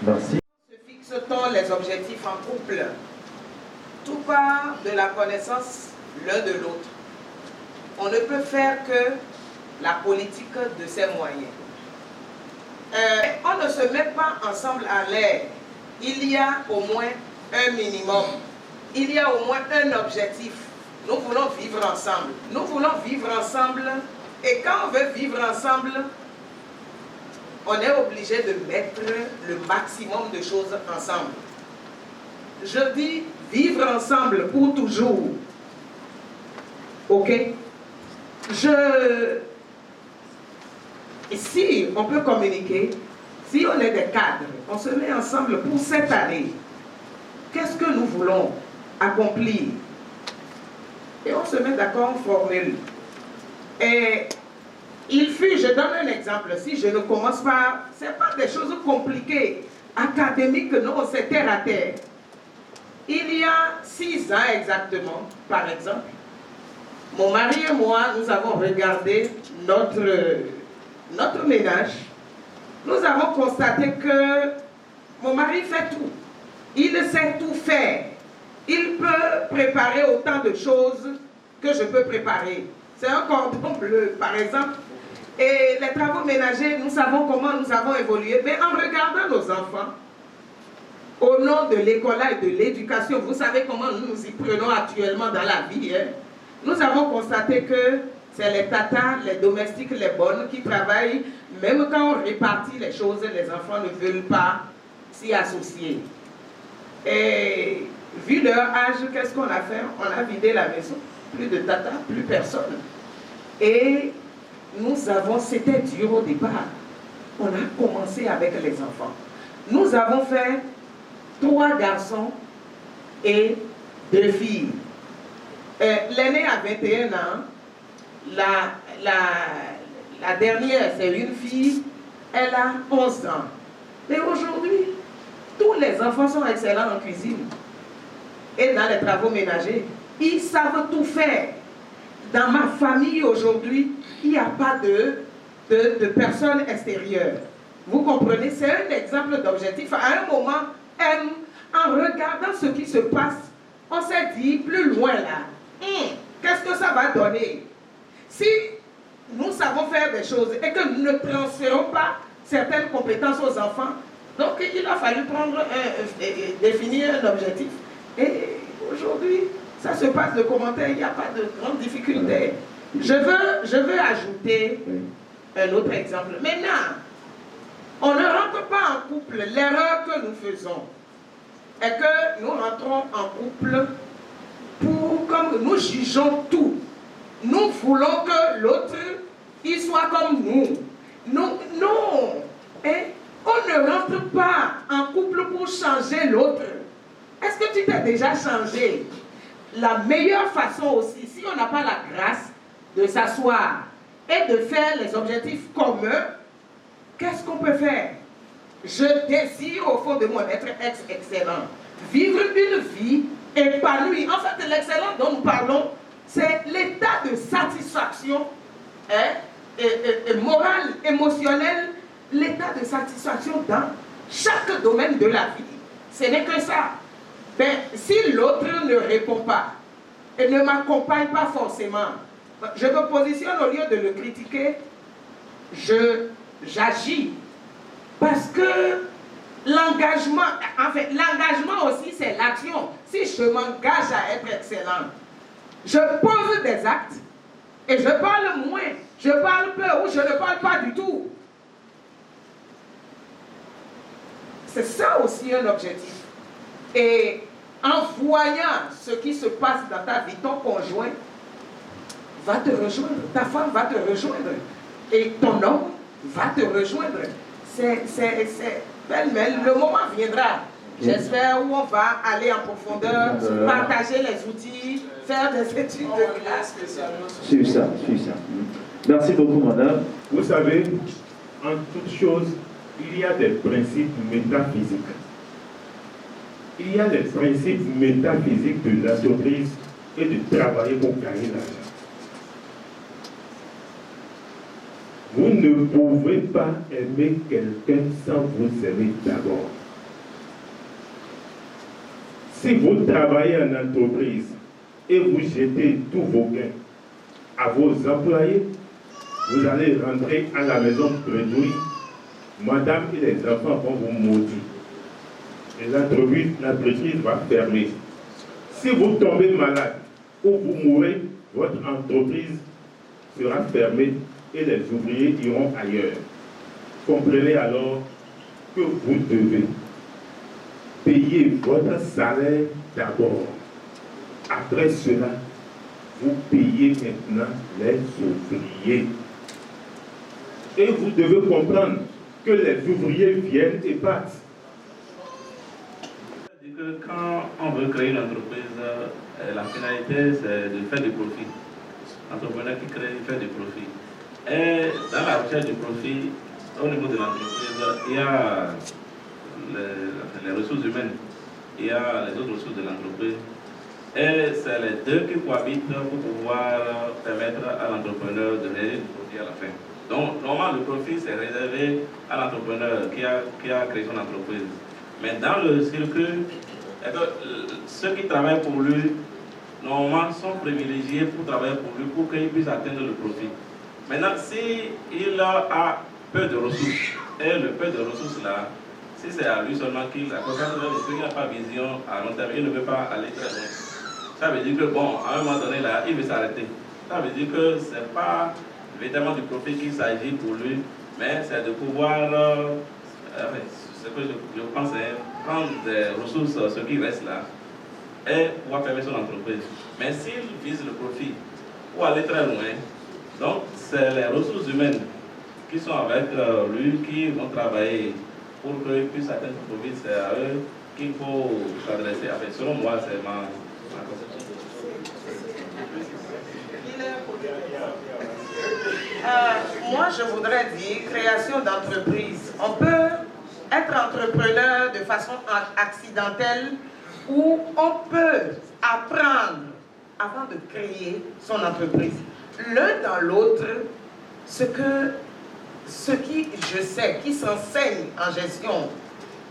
Merci. Se fixe-t-on les objectifs en couple? Tout part de la connaissance l'un de l'autre. On ne peut faire que la politique de ses moyens. On ne se met pas ensemble en l'air. Il y a au moins un minimum. Il y a au moins un objectif. Nous voulons vivre ensemble. Nous voulons vivre ensemble. Et quand on veut vivre ensemble, on est obligé de mettre le maximum de choses ensemble. Je dis vivre ensemble pour toujours. Ok? Si on peut communiquer, si on est des cadres, on se met ensemble pour cette année. Qu'est-ce que nous voulons accomplir? Et on se met d'accord en formule. Et il fut, je donne un exemple, si je ne commence pas, ce n'est pas des choses compliquées, académiques, non, c'est terre à terre. Il y a 6 ans exactement, par exemple, mon mari et moi, nous avons regardé notre ménage. Nous avons constaté que mon mari fait tout. Il sait tout faire. Il peut préparer autant de choses que je peux préparer. C'est un cordon bleu, par exemple. Et les travaux ménagers, nous savons comment nous avons évolué. Mais en regardant nos enfants, au nom de l'école et de l'éducation, vous savez comment nous nous y prenons actuellement dans la vie. Hein? Nous avons constaté que c'est les tatas, les domestiques, les bonnes qui travaillent. Même quand on répartit les choses, les enfants ne veulent pas s'y associer. Et vu leur âge, qu'est-ce qu'on a fait? On a vidé la maison. Plus de tata, plus personne. Et nous avons, c'était dur au départ. On a commencé avec les enfants. Nous avons fait 3 garçons et 2 filles. L'aînée a 21 ans. La dernière, c'est une fille. Elle a 11 ans. Et aujourd'hui, tous les enfants sont excellents en cuisine et dans les travaux ménagers. Ils savent tout faire. Dans ma famille aujourd'hui, il n'y a pas de personnes extérieures. Vous comprenez? C'est un exemple d'objectif. À un moment, en regardant ce qui se passe, on s'est dit plus loin là, qu'est-ce que ça va donner? Si nous savons faire des choses et que nous ne transférons pas certaines compétences aux enfants, donc il a fallu définir un objectif. Et aujourd'hui, ça se passe de commentaires, il n'y a pas de grande difficulté. Je veux ajouter un autre exemple. Maintenant, on ne rentre pas en couple. L'erreur que nous faisons est que nous rentrons en couple comme nous jugeons tout. Nous voulons que l'autre, il soit comme nous. Non. Et on ne rentre pas en couple pour changer l'autre. Est-ce que tu t'es déjà changé? La meilleure façon aussi, si on n'a pas la grâce de s'asseoir et de faire les objectifs communs, qu'est-ce qu'on peut faire? Je désire au fond de mon être excellent. Vivre une vie épanouie. En fait, l'excellence dont nous parlons, c'est l'état de satisfaction et morale, émotionnelle, l'état de satisfaction dans chaque domaine de la vie. Ce n'est que ça. Ben, si l'autre ne répond pas et ne m'accompagne pas forcément, je me positionne au lieu de le critiquer, j'agis. Parce que l'engagement, en fait, l'engagement aussi c'est l'action. Si je m'engage à être excellent, je pose des actes et je parle moins, je parle peu ou je ne parle pas du tout. C'est ça aussi un objectif. Et en voyant ce qui se passe dans ta vie, ton conjoint va te rejoindre, ta femme va te rejoindre et ton homme va te rejoindre. C'est belle, le moment viendra. J'espère où on va aller en profondeur, partager les outils, faire des études de classe. Suivez ça. Merci beaucoup, madame. Vous savez, en toute chose, il y a des principes métaphysiques. Il y a les principes métaphysiques de l'entreprise et de travailler pour gagner l'argent. Vous ne pouvez pas aimer quelqu'un sans vous aimer d'abord. Si vous travaillez en entreprise et vous jetez tous vos gains à vos employés, vous allez rentrer à la maison bredouille. Madame et les enfants vont vous maudire. Et l'entreprise va fermer. Si vous tombez malade ou vous mourrez, votre entreprise sera fermée et les ouvriers iront ailleurs. Comprenez alors que vous devez payer votre salaire d'abord. Après cela, vous payez maintenant les ouvriers. Et vous devez comprendre que les ouvriers viennent et partent. Quand on veut créer une entreprise, la finalité c'est de faire du profit. L'entrepreneur qui crée, il fait du profit. Et dans la recherche du profit, au niveau de l'entreprise, il y a les ressources humaines, il y a les autres ressources de l'entreprise. Et c'est les deux qui cohabitent pour pouvoir permettre à l'entrepreneur de réaliser du profit à la fin. Donc, normalement, le profit, c'est réservé à l'entrepreneur qui a créé son entreprise. Mais dans le circuit, ceux qui travaillent pour lui, normalement, sont privilégiés pour travailler pour lui, pour qu'il puisse atteindre le profit. Maintenant, s'il a peu de ressources, et le peu de ressources là, si c'est à lui seulement qu'il a, il n'a pas vision à long terme, il ne veut pas aller très loin. Ça veut dire que, bon, à un moment donné, là, il veut s'arrêter. Ça veut dire que ce n'est pas évidemment du profit qu'il s'agit pour lui, mais c'est de pouvoir, ce que je pense, c'est prendre des ressources, ce qui reste là, et pouvoir permettre son entreprise. Mais s'il vise le profit, ou aller très loin, donc c'est les ressources humaines qui sont avec lui, qui vont travailler pour qu'il puisse atteindre son profit, c'est à eux qu'il faut s'adresser. Selon moi, c'est ma conception. Moi, je voudrais dire création d'entreprise. On peut être entrepreneur de façon accidentelle ou on peut apprendre avant de créer son entreprise. L'un dans l'autre, ce qui je sais, qui s'enseigne en gestion,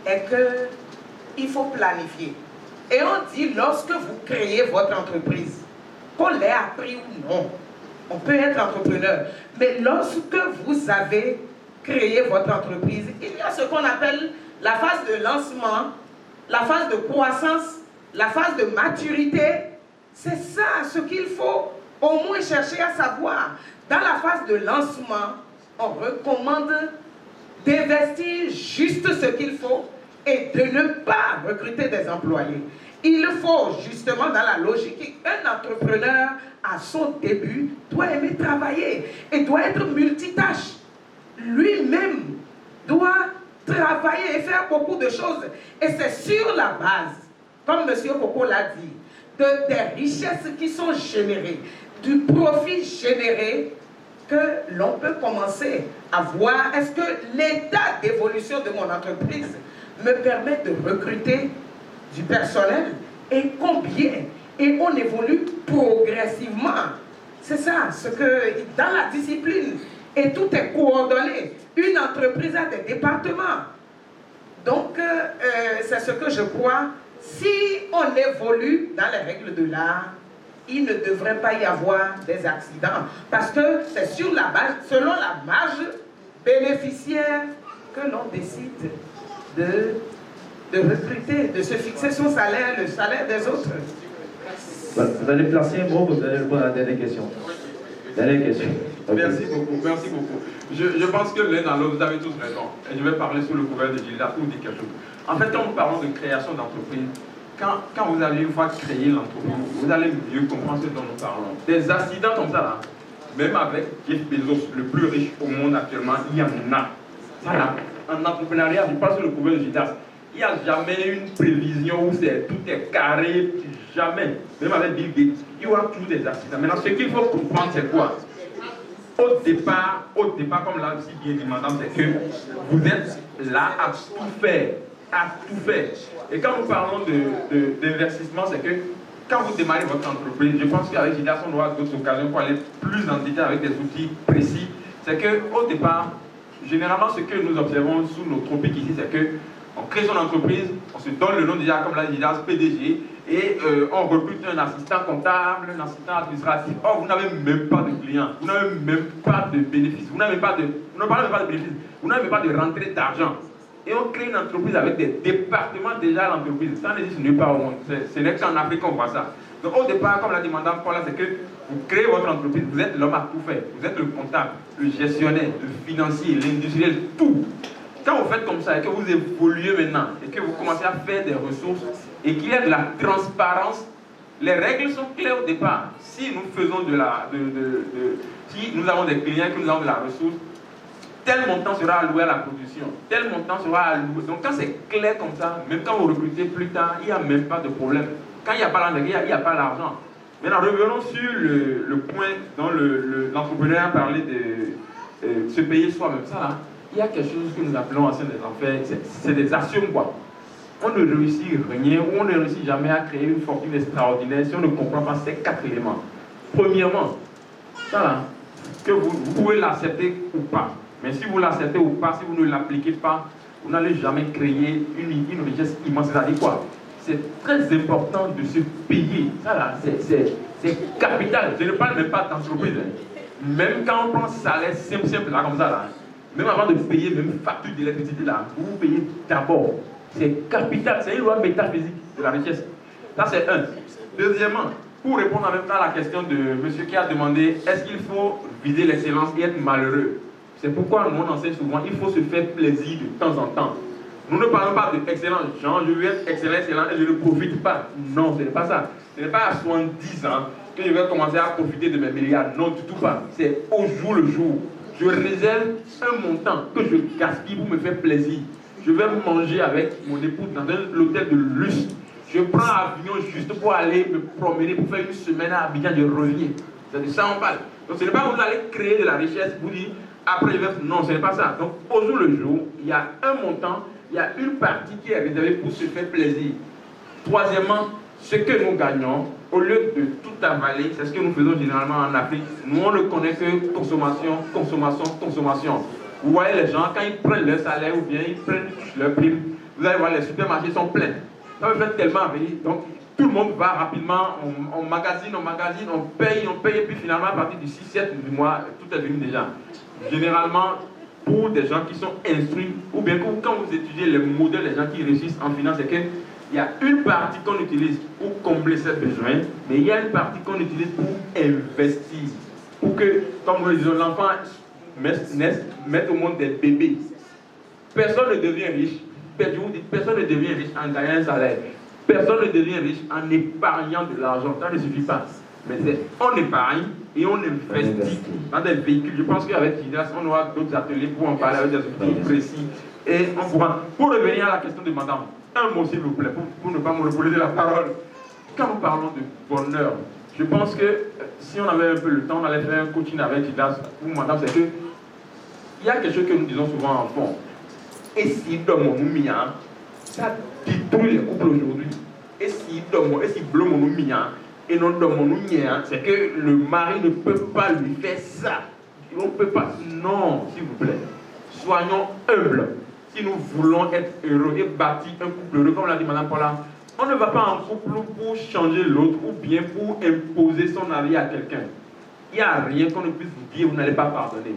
est qu'il faut planifier. Et on dit, lorsque vous créez votre entreprise, qu'on l'ait appris ou non, on peut être entrepreneur. Mais lorsque vous avez créé votre entreprise, il y a ce qu'on appelle la phase de lancement, la phase de croissance, la phase de maturité. C'est ça ce qu'il faut au moins chercher à savoir. Dans la phase de lancement, on recommande d'investir juste ce qu'il faut et de ne pas recruter des employés. Il faut justement dans la logique, un entrepreneur à son début doit aimer travailler et doit être multitâche. Lui-même doit travailler et faire beaucoup de choses. Et c'est sur la base, comme M. Coco l'a dit, des richesses qui sont générées, du profit généré, que l'on peut commencer à voir est-ce que l'état d'évolution de mon entreprise me permet de recruter du personnel et combien et on évolue progressivement. C'est ça, ce que dans la discipline, et tout est coordonné. Une entreprise a des départements. Donc, c'est ce que je crois. Si on évolue dans les règles de l'art, il ne devrait pas y avoir des accidents. Parce que c'est sur la base, selon la marge bénéficiaire, que l'on décide de recruter, de se fixer son salaire, le salaire des autres. Vous allez placer un mot, vous allez répondre à la dernière question. Dernière question. Okay. Merci beaucoup, merci beaucoup. Je pense que l'un dans l'autre, vous avez tous raison. Et je vais parler sous le couvert de Gildas pour dire quelque chose. En fait, quand nous parlons de création d'entreprise, quand vous allez une fois créer l'entreprise, vous allez mieux comprendre ce dont nous parlons. Des accidents comme ça, là, même avec Jeff Bezos, le plus riche au monde actuellement, il y en a. Ça, là, en entrepreneuriat, je parle sur le couvert de Gildas. Il n'y a jamais une prévision où tout est carré, jamais. Même avec Bill Gates, il y aura toujours des accidents. Maintenant, ce qu'il faut comprendre, c'est quoi? Au départ, comme l'a aussi bien dit madame, c'est que vous êtes là à tout faire. À tout faire. Et quand nous parlons d'investissement, c'est que quand vous démarrez votre entreprise, je pense qu'avec Gildas, on aura d'autres occasions pour aller plus en détail avec des outils précis. C'est qu'au départ, généralement, ce que nous observons sous nos tropiques ici, c'est que on crée son entreprise, on se donne le nom déjà comme l'a dit Gildas, PDG, et on recrute un assistant comptable, un assistant administratif. Or, vous n'avez même pas de clients, vous n'avez même pas de bénéfices, vous n'avez pas de bénéfices, vous n'avez pas de rentrée d'argent. Et on crée une entreprise avec des départements déjà à l'entreprise. Ça n'existe nulle part au monde. Ce n'est qu'en Afrique qu'on voit ça. Donc au départ, comme l'a dit Mme Paula, c'est que vous créez votre entreprise, vous êtes l'homme à tout faire. Vous êtes le comptable, le gestionnaire, le financier, l'industriel, tout. Quand vous faites comme ça et que vous évoluez maintenant et que vous commencez à faire des ressources et qu'il y a de la transparence, les règles sont claires au départ. Si nous faisons si nous avons des clients, que nous avons de la ressource, tel montant sera alloué à la production, tel montant sera alloué. Donc quand c'est clair comme ça, même quand vous recrutez plus tard, il n'y a même pas de problème. Quand il n'y a pas l'engrais, il n'y a pas l'argent. Maintenant, revenons sur le point dont l'entrepreneur a parlé de se payer soi-même. Ça, là, il y a quelque chose que nous appelons en scène des enfers, c'est des actions quoi. On ne réussit rien, ou on ne réussit jamais à créer une fortune extraordinaire si on ne comprend pas ces 4 éléments. Premièrement, ça là, que vous pouvez l'accepter ou pas. Mais si vous l'acceptez ou pas, si vous ne l'appliquez pas, vous n'allez jamais créer une richesse immense. C'est-à-dire quoi? C'est très important de se payer. Ça là, c'est capital. Je ne parle même pas d'entreprise. Même quand on prend salaire simple là, comme ça là, même avant de payer même facture d'électricité là, vous payez d'abord. C'est capital, c'est une loi métaphysique de la richesse. Ça c'est un. Deuxièmement, pour répondre en même temps à la question de monsieur qui a demandé est-ce qu'il faut viser l'excellence et être malheureux? C'est pourquoi nous on enseigne souvent il faut se faire plaisir de temps en temps. Nous ne parlons pas d'excellence, genre je veux être excellent et je ne profite pas. Non, ce n'est pas ça. Ce n'est pas à 70 ans que je vais commencer à profiter de mes milliards. Non, du tout pas. C'est au jour le jour. Je réserve un montant que je gaspille pour me faire plaisir. Je vais manger avec mon épouse dans un hôtel de luxe. Je prends l'avion juste pour aller me promener, pour faire une semaine à Abidjan, je reviens. C'est de ça on parle. Donc ce n'est pas que vous allez créer de la richesse, vous dites, après je vais... Non, ce n'est pas ça. Donc au jour le jour, il y a un montant, il y a une partie qui est réservée pour se faire plaisir. Troisièmement, ce que nous gagnons, au lieu de tout avaler, c'est ce que nous faisons généralement en Afrique. Nous, on ne connaît que consommation, consommation, consommation. Vous voyez les gens, quand ils prennent leur salaire ou bien ils prennent leur prime, vous allez voir, les supermarchés sont pleins. Ça me fait tellement rire. Donc, tout le monde va rapidement, on magasine, on paye, et puis finalement, à partir du 6-7 du mois, tout est venu déjà. Généralement, pour des gens qui sont instruits, ou bien quand vous étudiez les modèles des gens qui réussissent en finance, c'est qu'il y a une partie qu'on utilise pour combler ses besoins, mais il y a une partie qu'on utilise pour investir. Pour que, comme nous le disons, l'enfant mettre au monde des bébés. Personne ne devient riche. Je vous dis, personne ne devient riche en gagnant un salaire. Personne ne devient riche en épargnant de l'argent. Ça ne suffit pas. Mais on épargne et on investit dans des véhicules. Je pense qu'avec Gildas, on aura d'autres ateliers pour en parler avec des outils précis. Et on pourra. Pour revenir à la question de madame, un mot s'il vous plaît, pour ne pas me reposer la parole. Quand nous parlons de bonheur, je pense que si on avait un peu le temps, on allait faire un coaching avec Gildas pour madame, c'est que il y a quelque chose que nous disons souvent en fond. Et si dans mon mien, ça détruit les couples aujourd'hui. Et si dans mon, et si bleu mon mien, Et non, dans mon union, c'est que le mari ne peut pas lui faire ça. On ne peut pas. Non, s'il vous plaît. Soyons humbles. Si nous voulons être heureux et bâtir un couple heureux, comme l'a dit Mme Paula, on ne va pas en couple pour changer l'autre ou bien pour imposer son avis à quelqu'un. Il n'y a rien qu'on ne puisse vous dire, vous n'allez pas pardonner.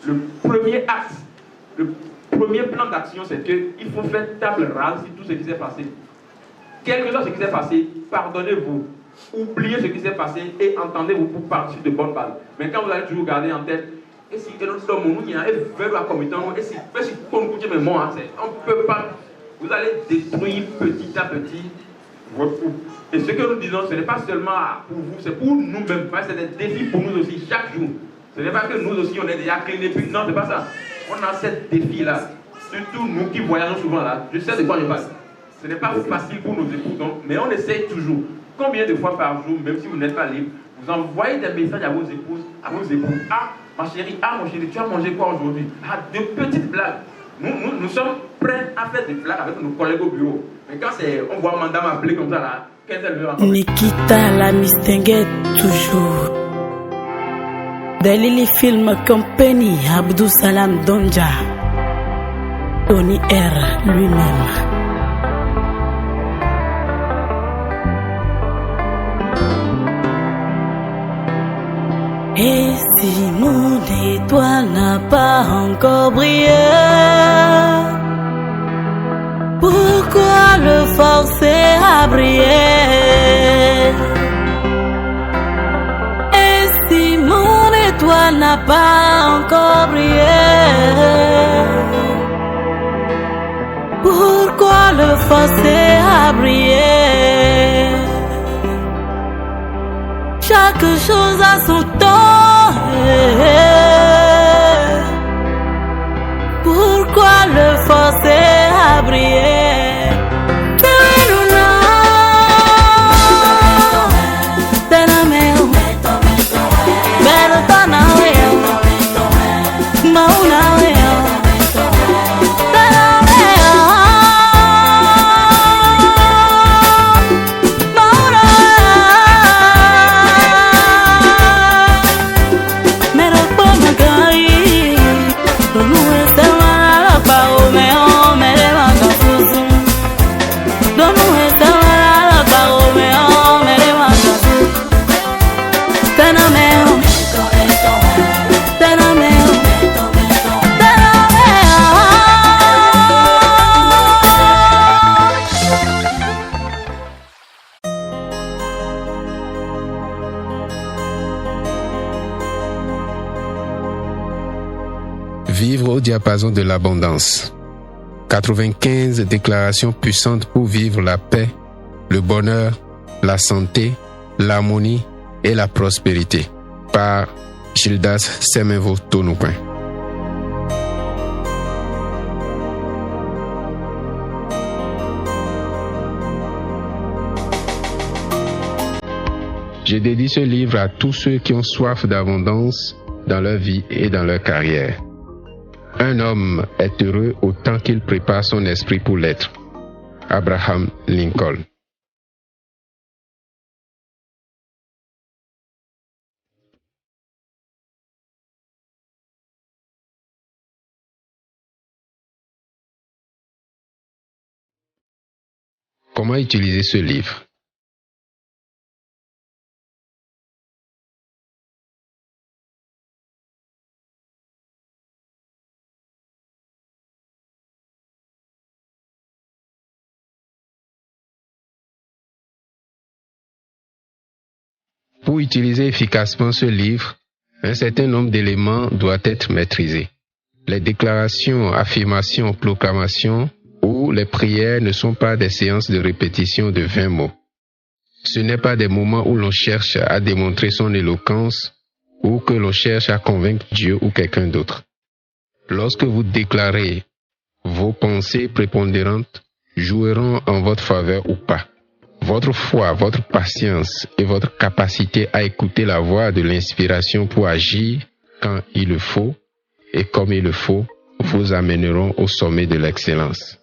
Le premier acte, le premier plan d'action, c'est qu'il faut faire table rase sur tout ce qui s'est passé. Quel que soit ce qui s'est passé, pardonnez-vous. Oubliez ce qui s'est passé et entendez-vous pour partir de bonnes bases. Mais quand vous allez toujours garder en tête, et si on ne peut pas, vous allez détruire petit à petit votre couple. Et ce que nous disons, ce n'est pas seulement pour vous, c'est pour nous-mêmes. C'est des défis pour nous aussi, chaque jour. Ce n'est pas que nous aussi, on est déjà clean et puis non, c'est pas ça. On a ce défi-là. Surtout nous qui voyageons souvent là. Je sais de quoi je parle. Ce n'est pas facile pour nos époux, donc, mais on essaye toujours. Combien de fois par jour, même si vous n'êtes pas libre, vous envoyez des messages à vos épouses, à vos époux. Ah, ma chérie, mon chéri, tu as mangé quoi aujourd'hui? Ah, de petites blagues. Nous sommes prêts à faire des blagues avec nos collègues au bureau. Mais quand on voit madame appeler comme ça là, qu'est-ce qu'elle veut encore? Nikita la mistinguette toujours. Dalili Film Company, Abdou Salam Donja, Tony R lui-même. Et si mon étoile n'a pas encore brillé, pourquoi le forcer à briller? Et si mon étoile n'a pas encore brillé, pourquoi le forcer à briller? Chaque chose a son temps. Pourquoi le forcer à briller? Vivre au diapason de l'abondance. 95 déclarations puissantes pour vivre la paix, le bonheur, la santé, l'harmonie et la prospérité. Par Gildas Semenvo Tonouquin. Je dédie ce livre à tous ceux qui ont soif d'abondance dans leur vie et dans leur carrière. Un homme est heureux autant qu'il prépare son esprit pour l'être. Abraham Lincoln. Comment utiliser ce livre? Pour utiliser efficacement ce livre, un certain nombre d'éléments doivent être maîtrisés. Les déclarations, affirmations, proclamations ou les prières ne sont pas des séances de répétition de 20 mots. Ce n'est pas des moments où l'on cherche à démontrer son éloquence ou que l'on cherche à convaincre Dieu ou quelqu'un d'autre. Lorsque vous déclarez, vos pensées prépondérantes joueront en votre faveur ou pas. Votre foi, votre patience et votre capacité à écouter la voix de l'inspiration pour agir quand il le faut et comme il le faut vous amèneront au sommet de l'excellence.